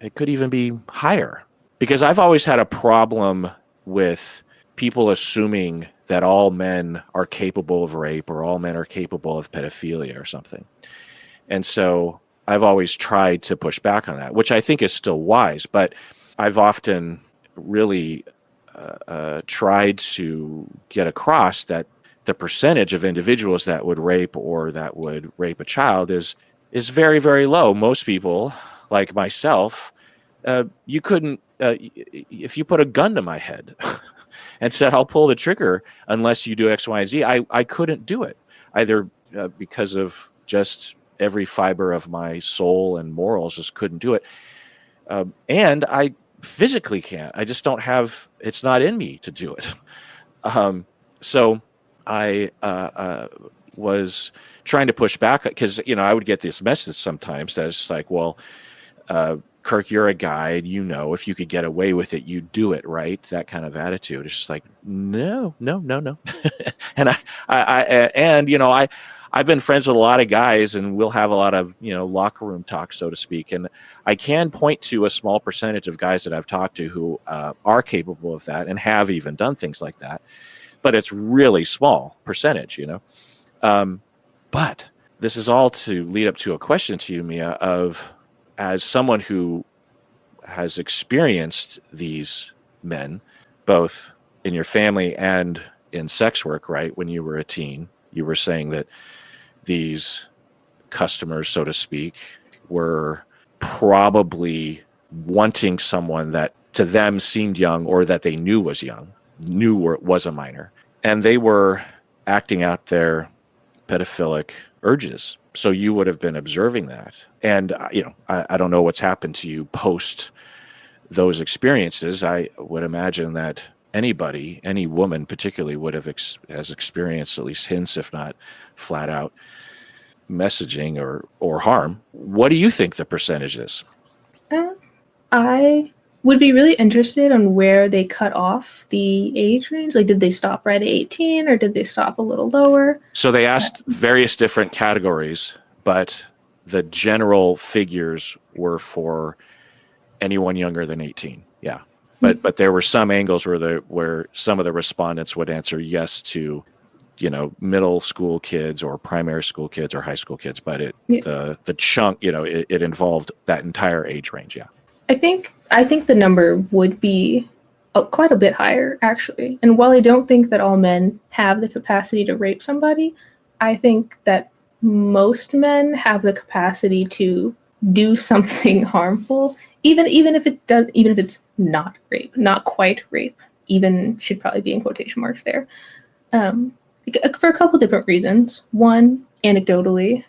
it could even be higher, because I've always had a problem with people assuming that all men are capable of rape or all men are capable of pedophilia or something. And so I've always tried to push back on that, which I think is still wise, but I've often really tried to get across that the percentage of individuals that would rape or that would rape a child is very, very low. Most people, like myself, you couldn't, if you put a gun to my head and said, I'll pull the trigger unless you do X, Y, and Z, I couldn't do it, either because of just every fiber of my soul and morals just couldn't do it. And I physically can't. I just don't have, it's not in me to do it. So I was trying to push back because, I would get this message sometimes that's like, well, Kirk, you're a guy, and if you could get away with it, you'd do it, right? That kind of attitude. It's just like, no. And I've been friends with a lot of guys, and we'll have a lot of, locker room talk, so to speak. And I can point to a small percentage of guys that I've talked to who are capable of that and have even done things like that. But it's really small percentage, But this is all to lead up to a question to you, Mia, of, as someone who has experienced these men, both in your family and in sex work, right? When you were a teen, you were saying that these customers, so to speak, were probably wanting someone that to them seemed young or that they knew was young, was a minor. And they were acting out their pedophilic urges. So you would have been observing that. And, I don't know what's happened to you post those experiences. I would imagine that anybody, any woman particularly, would have has experienced at least hints, if not flat out, messaging or harm. What do you think the percentage is? I would be really interested on where they cut off the age range. Like, did they stop right at 18 or did they stop a little lower? So they asked various different categories, but the general figures were for anyone younger than 18. Yeah. But there were some angles where some of the respondents would answer yes to, middle school kids or primary school kids or high school kids. But the chunk, it involved that entire age range. Yeah. I think the number would be quite a bit higher, actually. And while I don't think that all men have the capacity to rape somebody, I think that most men have the capacity to do something harmful, even if it's not rape, not quite rape. Even should probably be in quotation marks there, for a couple different reasons. One, anecdotally,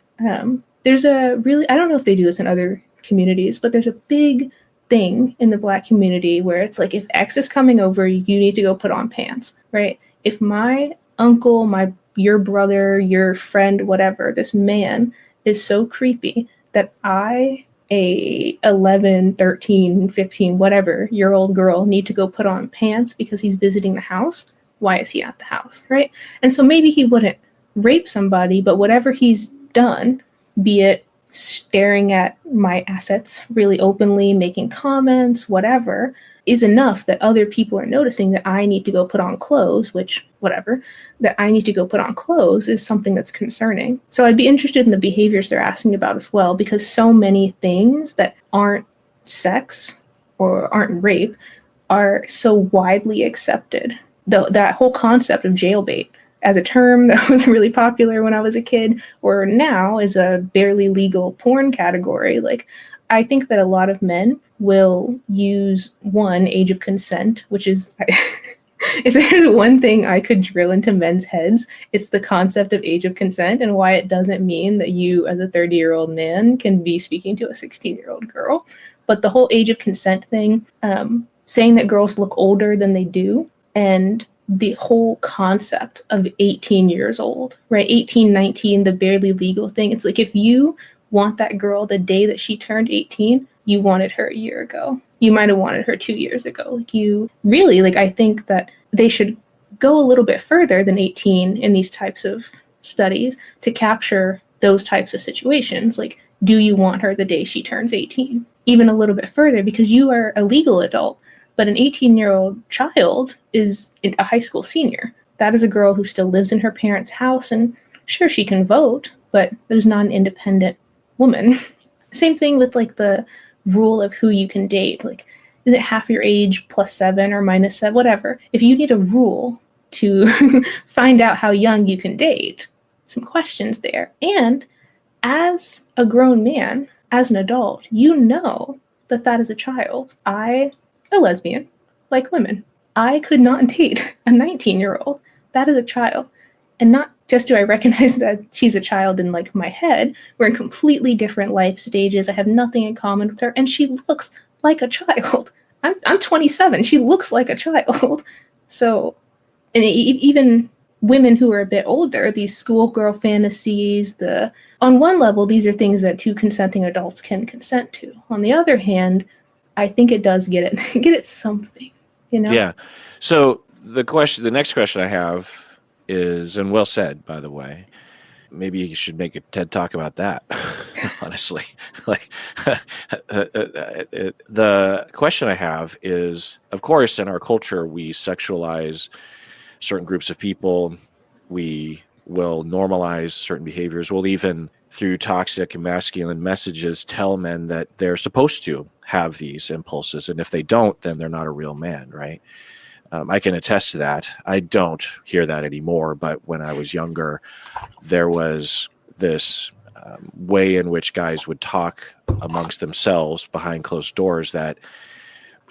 there's a really, I don't know if they do this in other communities, but there's a big thing in the Black community where it's like, if X is coming over, you need to go put on pants, right? If my uncle, your brother, your friend, whatever, this man is so creepy that a 11, 13, 15, whatever year old girl need to go put on pants because he's visiting the house, why is he at the house, right? And so maybe he wouldn't rape somebody, but whatever he's done, be it staring at my assets really openly, making comments, whatever, is enough that other people are noticing that I need to go put on clothes, which, whatever, that I need to go put on clothes is something that's concerning. So I'd be interested in the behaviors they're asking about as well, because so many things that aren't sex or aren't rape are so widely accepted. That whole concept of jailbait as a term that was really popular when I was a kid, or now is a barely legal porn category. Like, I think that a lot of men will use age of consent, which is, if there's one thing I could drill into men's heads, it's the concept of age of consent and why it doesn't mean that you, as a 30-year-old man, can be speaking to a 16-year-old girl. But the whole age of consent thing, saying that girls look older than they do, and the whole concept of 18 years old, right? 18, 19, the barely legal thing. It's like, if you want that girl the day that she turned 18, you wanted her a year ago. You might have wanted her 2 years ago. Like, you really, like, I think that they should go a little bit further than 18 in these types of studies to capture those types of situations. Like, do you want her the day she turns 18? Even a little bit further, because you are a legal adult, but an 18-year-old child is a high school senior. That is a girl who still lives in her parents' house, and sure, she can vote, but there's not an independent woman. Same thing with, like, the rule of who you can date. Like, is it half your age plus 7 or minus 7, whatever? If you need a rule to find out how young you can date, some questions there. And as a grown man, as an adult, you know that that is a child. A lesbian, like women. I could not date a 19-year-old. That is a child. And not just do I recognize that she's a child in, like, my head, we're in completely different life stages. I have nothing in common with her, and she looks like a child. I'm 27. She looks like a child. So, and even women who are a bit older, these schoolgirl fantasies, on one level, these are things that two consenting adults can consent to. On the other hand, I think it does get it something, you know? Yeah. So the next question I have is, and well said, by the way, maybe you should make a TED Talk about that, honestly. Like, the question I have is, of course, in our culture, we sexualize certain groups of people. We will normalize certain behaviors. We'll even, through toxic and masculine messages, tell men that they're supposed to have these impulses. And if they don't, then they're not a real man, right? I can attest to that. I don't hear that anymore. But when I was younger, there was this way in which guys would talk amongst themselves behind closed doors that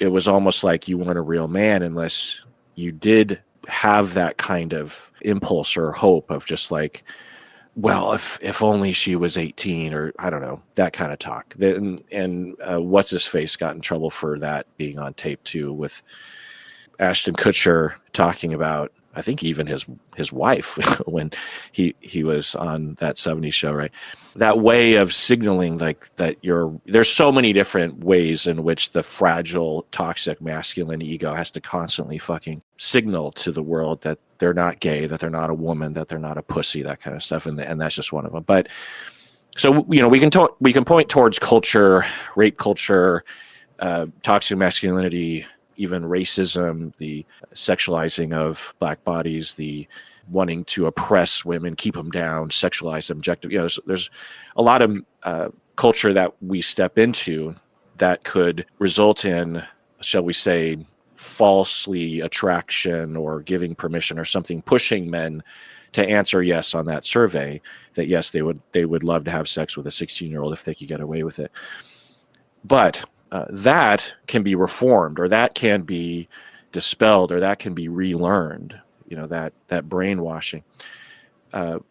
it was almost like you weren't a real man unless you did have that kind of impulse or hope of just like, well, if only she was 18, or I don't know, that kind of talk. And what's his face got in trouble for that being on tape too, with Ashton Kutcher talking about, I think, even his wife when he was on that 70s show, right? That way of signaling like that there's so many different ways in which the fragile, toxic, masculine ego has to constantly fucking signal to the world that they're not gay, that they're not a woman, that they're not a pussy, that kind of stuff, and that's just one of them. But so, you know, we can point towards culture, rape culture, toxic masculinity, even racism, the sexualizing of Black bodies, the wanting to oppress women, keep them down, sexualize them, objective. You know, there's a lot of culture that we step into that could result in, shall we say, falsely attraction or giving permission or something, pushing men to answer yes on that survey, that yes, they would love to have sex with a 16-year-old if they could get away with it. But that can be reformed, or that can be dispelled, or that can be relearned, you know, that brainwashing. But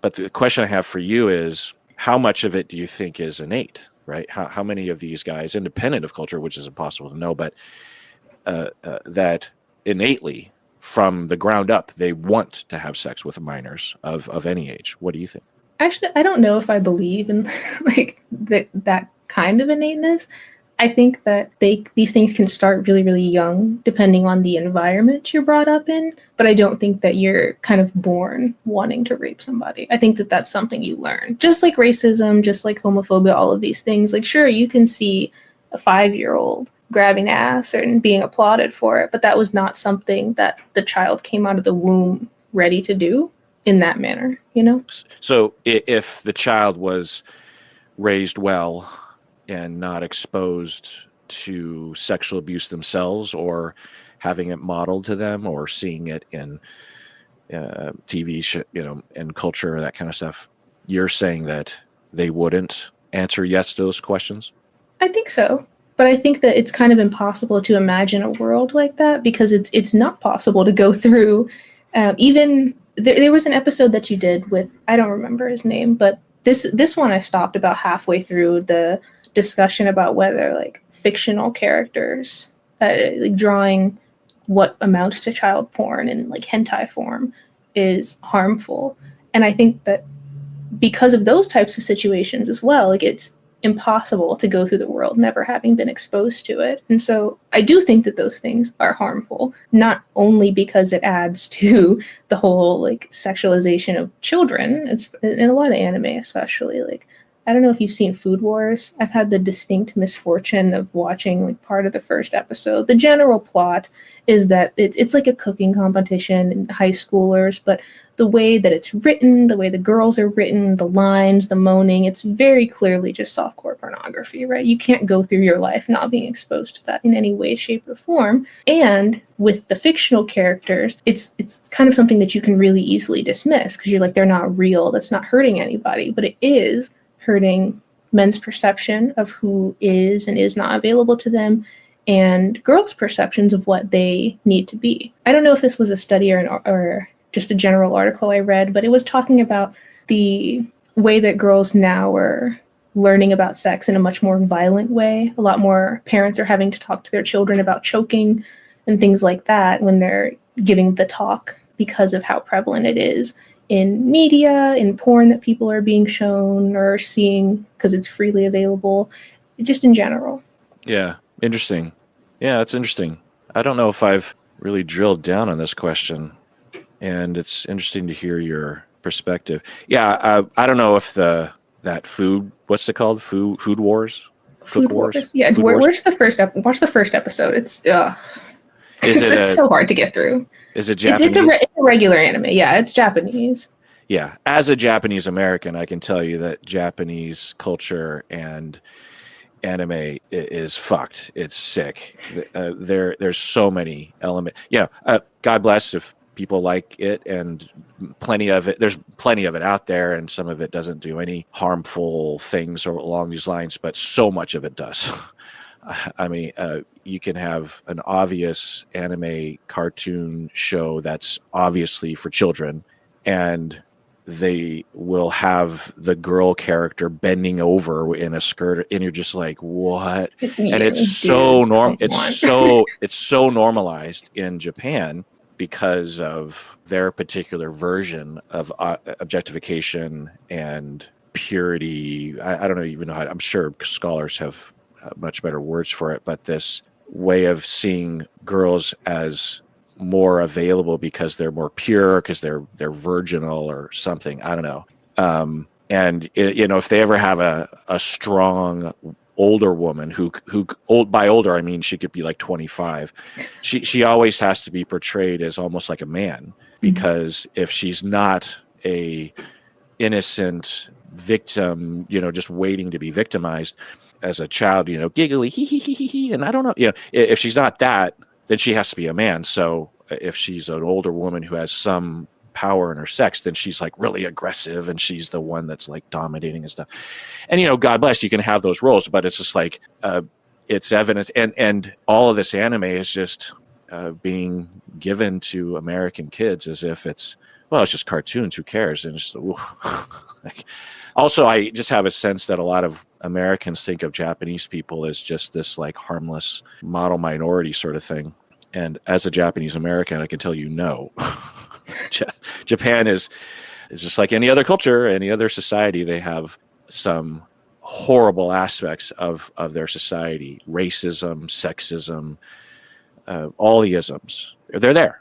the question I have for you is, how much of it do you think is innate, right? How many of these guys, independent of culture, which is impossible to know, but that innately from the ground up, they want to have sex with minors of any age? What do you think? Actually, I don't know if I believe in like that kind of innateness. I think that these things can start really, really young, depending on the environment you're brought up in. But I don't think that you're kind of born wanting to rape somebody. I think that that's something you learn. Just like racism, just like homophobia, all of these things. Like, sure, you can see a 5-year-old grabbing ass and being applauded for it, but that was not something that the child came out of the womb ready to do in that manner, you know? So if the child was raised well and not exposed to sexual abuse themselves, or having it modeled to them, or seeing it in TV, and culture, that kind of stuff, you're saying that they wouldn't answer yes to those questions? I think so. But I think that it's kind of impossible to imagine a world like that, because it's not possible to go through even there was an episode that you did with, I don't remember his name, but this one I stopped about halfway through the discussion about whether like fictional characters like drawing what amounts to child porn in like hentai form is harmful. And I think that because of those types of situations as well, like it's impossible to go through the world never having been exposed to it. And so I do think that those things are harmful, not only because it adds to the whole like sexualization of children. It's in a lot of anime, especially. Like, I don't know if you've seen Food Wars. I've had the distinct misfortune of watching like part of the first episode. The general plot is that it's like a cooking competition in high schoolers, but the way that it's written, the way the girls are written, the lines, the moaning, it's very clearly just softcore pornography, right? You can't go through your life not being exposed to that in any way, shape, or form. And with the fictional characters, it's kind of something that you can really easily dismiss, because you're like, they're not real, that's not hurting anybody, but it is hurting men's perception of who is and is not available to them, and girls' perceptions of what they need to be. I don't know if this was a study or just a general article I read, but it was talking about the way that girls now are learning about sex in a much more violent way. A lot more parents are having to talk to their children about choking and things like that when they're giving the talk, because of how prevalent it is in media, in porn that people are being shown or seeing because it's freely available, just in general. Yeah, interesting. Yeah, that's interesting. I don't know if I've really drilled down on this question, and it's interesting to hear your perspective. Yeah, I don't know if that food, what's it called? Food Wars? Food Wars? Yeah, where's the first watch the first episode. It's it's so hard to get through. Is it Japanese? It's a regular anime. Yeah, it's Japanese. Yeah, as a Japanese American, I can tell you that Japanese culture and anime is fucked. It's sick. There's so many elements. God bless if people like it, and plenty of it. There's plenty of it out there, and some of it doesn't do any harmful things or along these lines, but so much of it does. I mean, you can have an obvious anime cartoon show that's obviously for children, and they will have the girl character bending over in a skirt, and you're just like, what? And it's so it's so normalized in Japan because of their particular version of objectification and purity. I don't even know how. I'm sure scholars have much better words for it, but this way of seeing girls as more available because they're more pure, because they're virginal or something. I don't know. And if they ever have a strong older woman who by older I mean she could be like 25, she always has to be portrayed as almost like a man, because if she's not a innocent victim, just waiting to be victimized as a child, giggly, hee, and I don't know, if she's not that, then she has to be a man. So if she's an older woman who has some power in her sex, then she's like really aggressive, and she's the one that's like dominating and stuff. And God bless, you can have those roles, but it's just like it's evidence, and all of this anime is just being given to American kids as if it's just cartoons, who cares? And it's also, I just have a sense that a lot of Americans think of Japanese people as just this like harmless model minority sort of thing. And as a Japanese American, I can tell you no. Japan is just like any other culture, any other society. They have some horrible aspects of their society: racism, sexism, all the isms. They're there.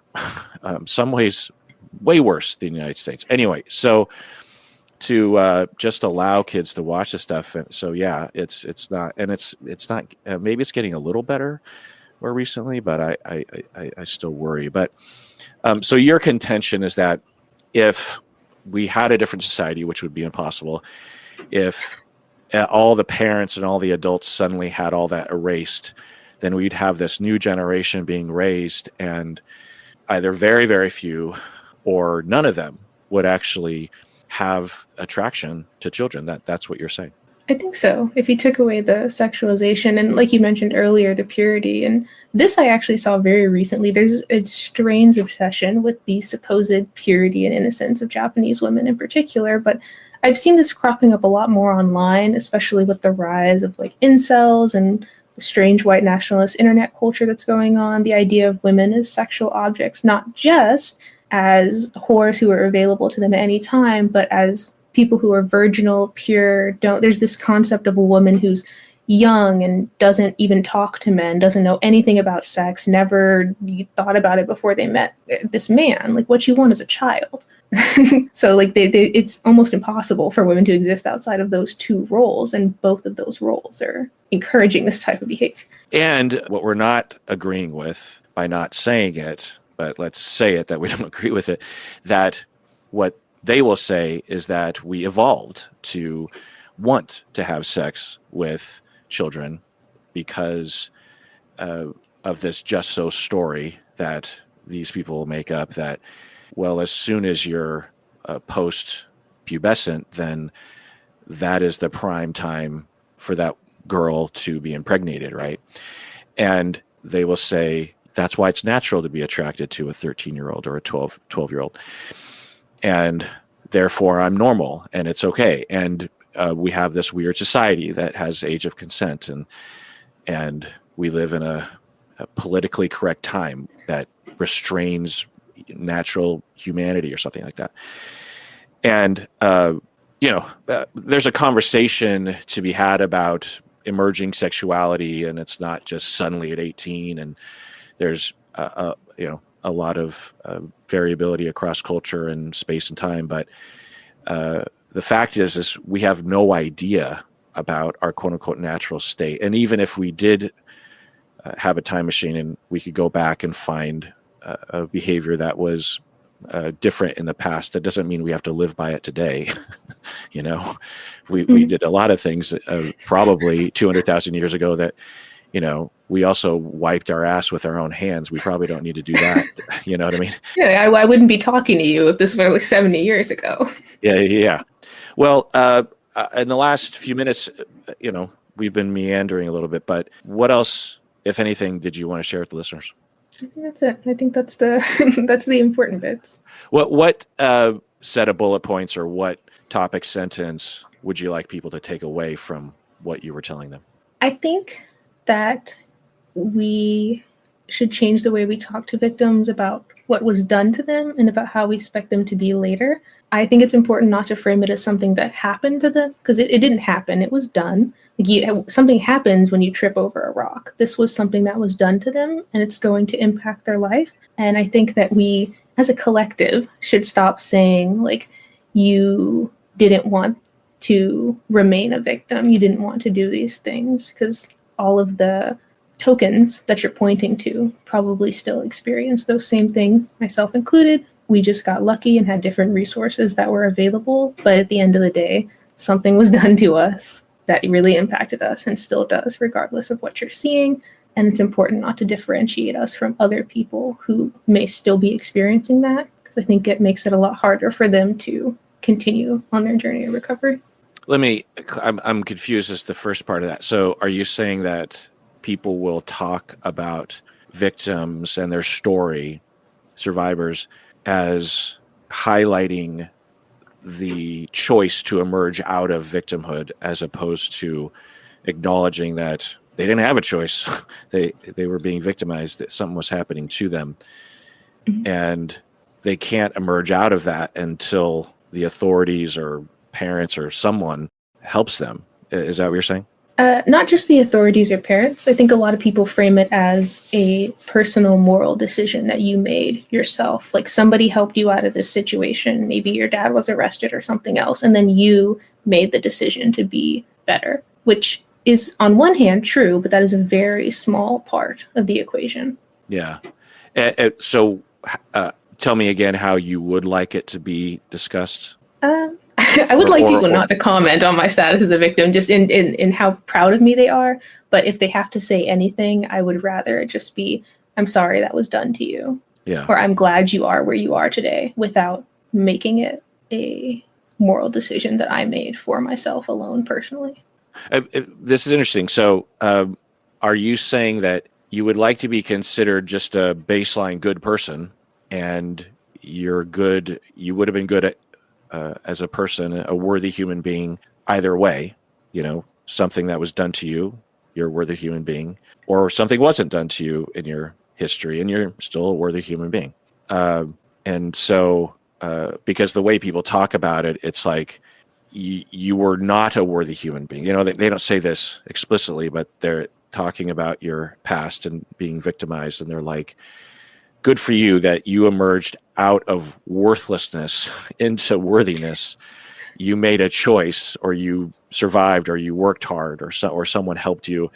Some ways way worse than the United States. Anyway, so to just allow kids to watch this stuff. And so yeah, it's not, and it's not. Maybe it's getting a little better more recently, but I still worry. But so your contention is that if we had a different society, which would be impossible, if all the parents and all the adults suddenly had all that erased, then we'd have this new generation being raised, and either very, very few or none of them would actually have attraction to children. That's what you're saying. I think so. If you took away the sexualization and, like you mentioned earlier, the purity, and this I actually saw very recently, there's a strange obsession with the supposed purity and innocence of Japanese women in particular, but I've seen this cropping up a lot more online, especially with the rise of like incels and the strange white nationalist internet culture that's going on, the idea of women as sexual objects, not just as whores who are available to them at any time, but as people who are virginal, pure. There's this concept of a woman who's young and doesn't even talk to men, doesn't know anything about sex, never thought about it before they met this man. Like, what you want as a child. So like it's almost impossible for women to exist outside of those two roles, and both of those roles are encouraging this type of behavior. And what we're not agreeing with by not saying it, but let's say it that we don't agree with it, that what they will say is that we evolved to want to have sex with children because of this just so story that these people make up, that, well, as soon as you're post-pubescent, then that is the prime time for that girl to be impregnated, right? And they will say that's why it's natural to be attracted to a 13-year-old or a 12-year-old. And therefore I'm normal and it's okay. And we have this weird society that has age of consent, and we live in a politically correct time that restrains natural humanity or something like that. And, there's a conversation to be had about emerging sexuality, and it's not just suddenly at 18, and there's, a lot of variability across culture and space and time. But the fact is we have no idea about our quote unquote natural state. And even if we did have a time machine and we could go back and find a behavior that was different in the past, that doesn't mean we have to live by it today. We did a lot of things probably 200,000 years ago that, we also wiped our ass with our own hands. We probably don't need to do that. You know what I mean? Yeah, I wouldn't be talking to you if this were like 70 years ago. Yeah. Well, in the last few minutes, we've been meandering a little bit, but what else, if anything, did you want to share with the listeners? I think that's it. I think that's the that's the important bits. What set of bullet points or what topic sentence would you like people to take away from what you were telling them? I think that we should change the way we talk to victims about what was done to them and about how we expect them to be later. I think it's important not to frame it as something that happened to them, because it didn't happen. It was done. Something happens when you trip over a rock. This was something that was done to them, and it's going to impact their life. And I think that we, as a collective, should stop saying, like, you didn't want to remain a victim. You didn't want to do these things, because all of the tokens that you're pointing to probably still experience those same things, myself included. We just got lucky and had different resources that were available. But at the end of the day, something was done to us that really impacted us and still does, regardless of what you're seeing. And it's important not to differentiate us from other people who may still be experiencing that, because I think it makes it a lot harder for them to continue on their journey of recovery. I'm confused as the first part of that. So are you saying that people will talk about victims and their story, survivors, as highlighting the choice to emerge out of victimhood, as opposed to acknowledging that they didn't have a choice. They were being victimized, that something was happening to them. Mhm. And they can't emerge out of that until the authorities or parents or someone helps them. Is that what you're saying? Not just the authorities or parents. I think a lot of people frame it as a personal moral decision that you made yourself. Like somebody helped you out of this situation. Maybe your dad was arrested or something else. And then you made the decision to be better, which is on one hand true, but that is a very small part of the equation. Yeah. So tell me again how you would like it to be discussed. I would like people not to comment on my status as a victim, just in how proud of me they are. But if they have to say anything, I would rather it just be, I'm sorry that was done to you. Yeah. Or I'm glad you are where you are today, without making it a moral decision that I made for myself alone personally. This is interesting. So are you saying that you would like to be considered just a baseline good person, and you're good, you would have been good at, as a person, a worthy human being either way, something that was done to you, you're a worthy human being, or something wasn't done to you in your history and you're still a worthy human being. And so, because the way people talk about it, it's like you were not a worthy human being. They don't say this explicitly, but they're talking about your past and being victimized. And they're like, good for you that you emerged out of worthlessness into worthiness. You made a choice, or you survived, or you worked hard, or someone helped you,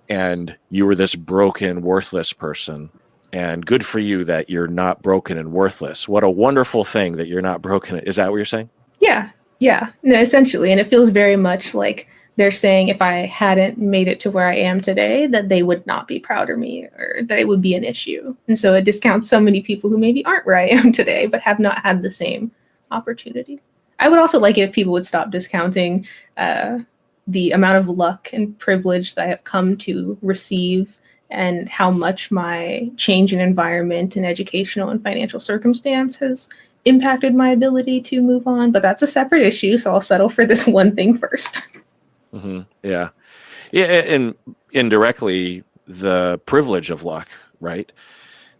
and you were this broken, worthless person. And good for you that you're not broken and worthless. What a wonderful thing that you're not broken. Is that what you're saying? Yeah, no, essentially. And it feels very much like they're saying if I hadn't made it to where I am today, that they would not be proud of me, or that it would be an issue. And so it discounts so many people who maybe aren't where I am today, but have not had the same opportunity. I would also like it if people would stop discounting the amount of luck and privilege that I have come to receive, and how much my change in environment and educational and financial circumstance has impacted my ability to move on. But that's a separate issue, so I'll settle for this one thing first. Mm-hmm. Yeah. And indirectly, the privilege of luck, right,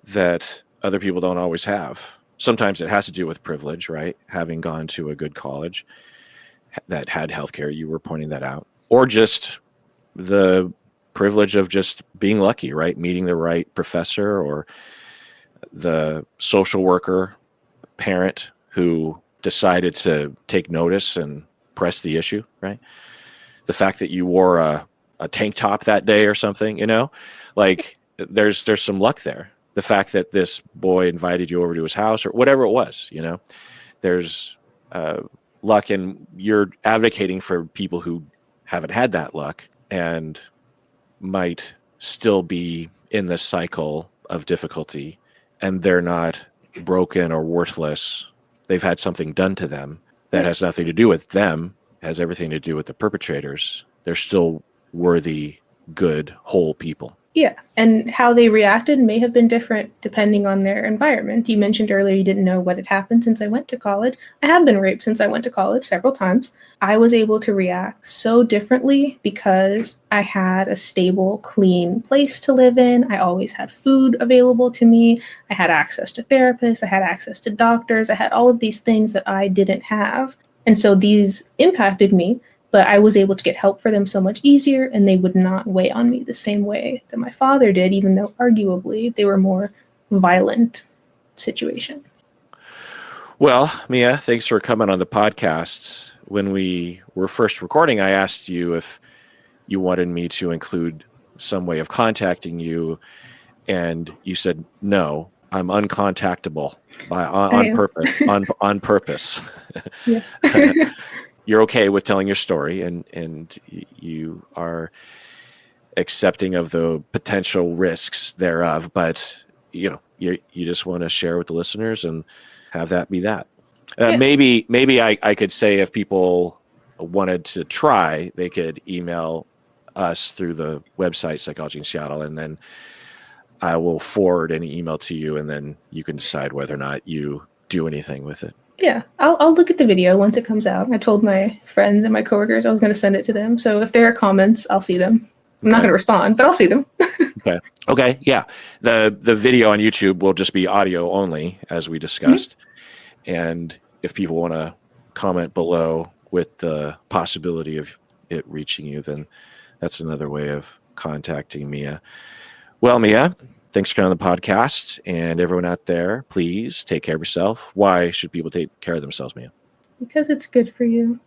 that other people don't always have. Sometimes it has to do with privilege, right? Having gone to a good college that had healthcare, you were pointing that out, or just the privilege of just being lucky, right? Meeting the right professor, or the social worker parent who decided to take notice and press the issue, right? The fact that you wore a tank top that day or something, like there's some luck there. The fact that this boy invited you over to his house, or whatever it was, there's luck, and you're advocating for people who haven't had that luck and might still be in this cycle of difficulty, and they're not broken or worthless. They've had something done to them that has nothing to do with them, has everything to do with the perpetrators. They're still worthy, good, whole people. Yeah, and how they reacted may have been different depending on their environment. You mentioned earlier you didn't know what had happened since I went to college. I have been raped since I went to college several times. I was able to react so differently because I had a stable, clean place to live in. I always had food available to me. I had access to therapists. I had access to doctors. I had all of these things that I didn't have. And so these impacted me, but I was able to get help for them so much easier, and they would not weigh on me the same way that my father did, even though arguably they were more violent situations. Well, Mia, thanks for coming on the podcast. When we were first recording, I asked you if you wanted me to include some way of contacting you, and you said no. I'm uncontactable on purpose. On purpose. Yes. You're okay with telling your story, and you are accepting of the potential risks thereof, but you just want to share with the listeners and have that be that. Yeah. Maybe I could say, if people wanted to try, they could email us through the website Psychology in Seattle, and then I will forward any email to you, and then you can decide whether or not you do anything with it. Yeah, I'll look at the video once it comes out. I told my friends and my coworkers I was going to send it to them. So if there are comments, I'll see them. I'm not Okay. going to respond, but I'll see them. Okay. Okay. Yeah. The video on YouTube will just be audio only, as we discussed. And if people want to comment below with the possibility of it reaching you, then that's another way of contacting Mia. Well, Mia, thanks for coming on the podcast. And everyone out there, please take care of yourself. Why should people take care of themselves, Mia? Because it's good for you.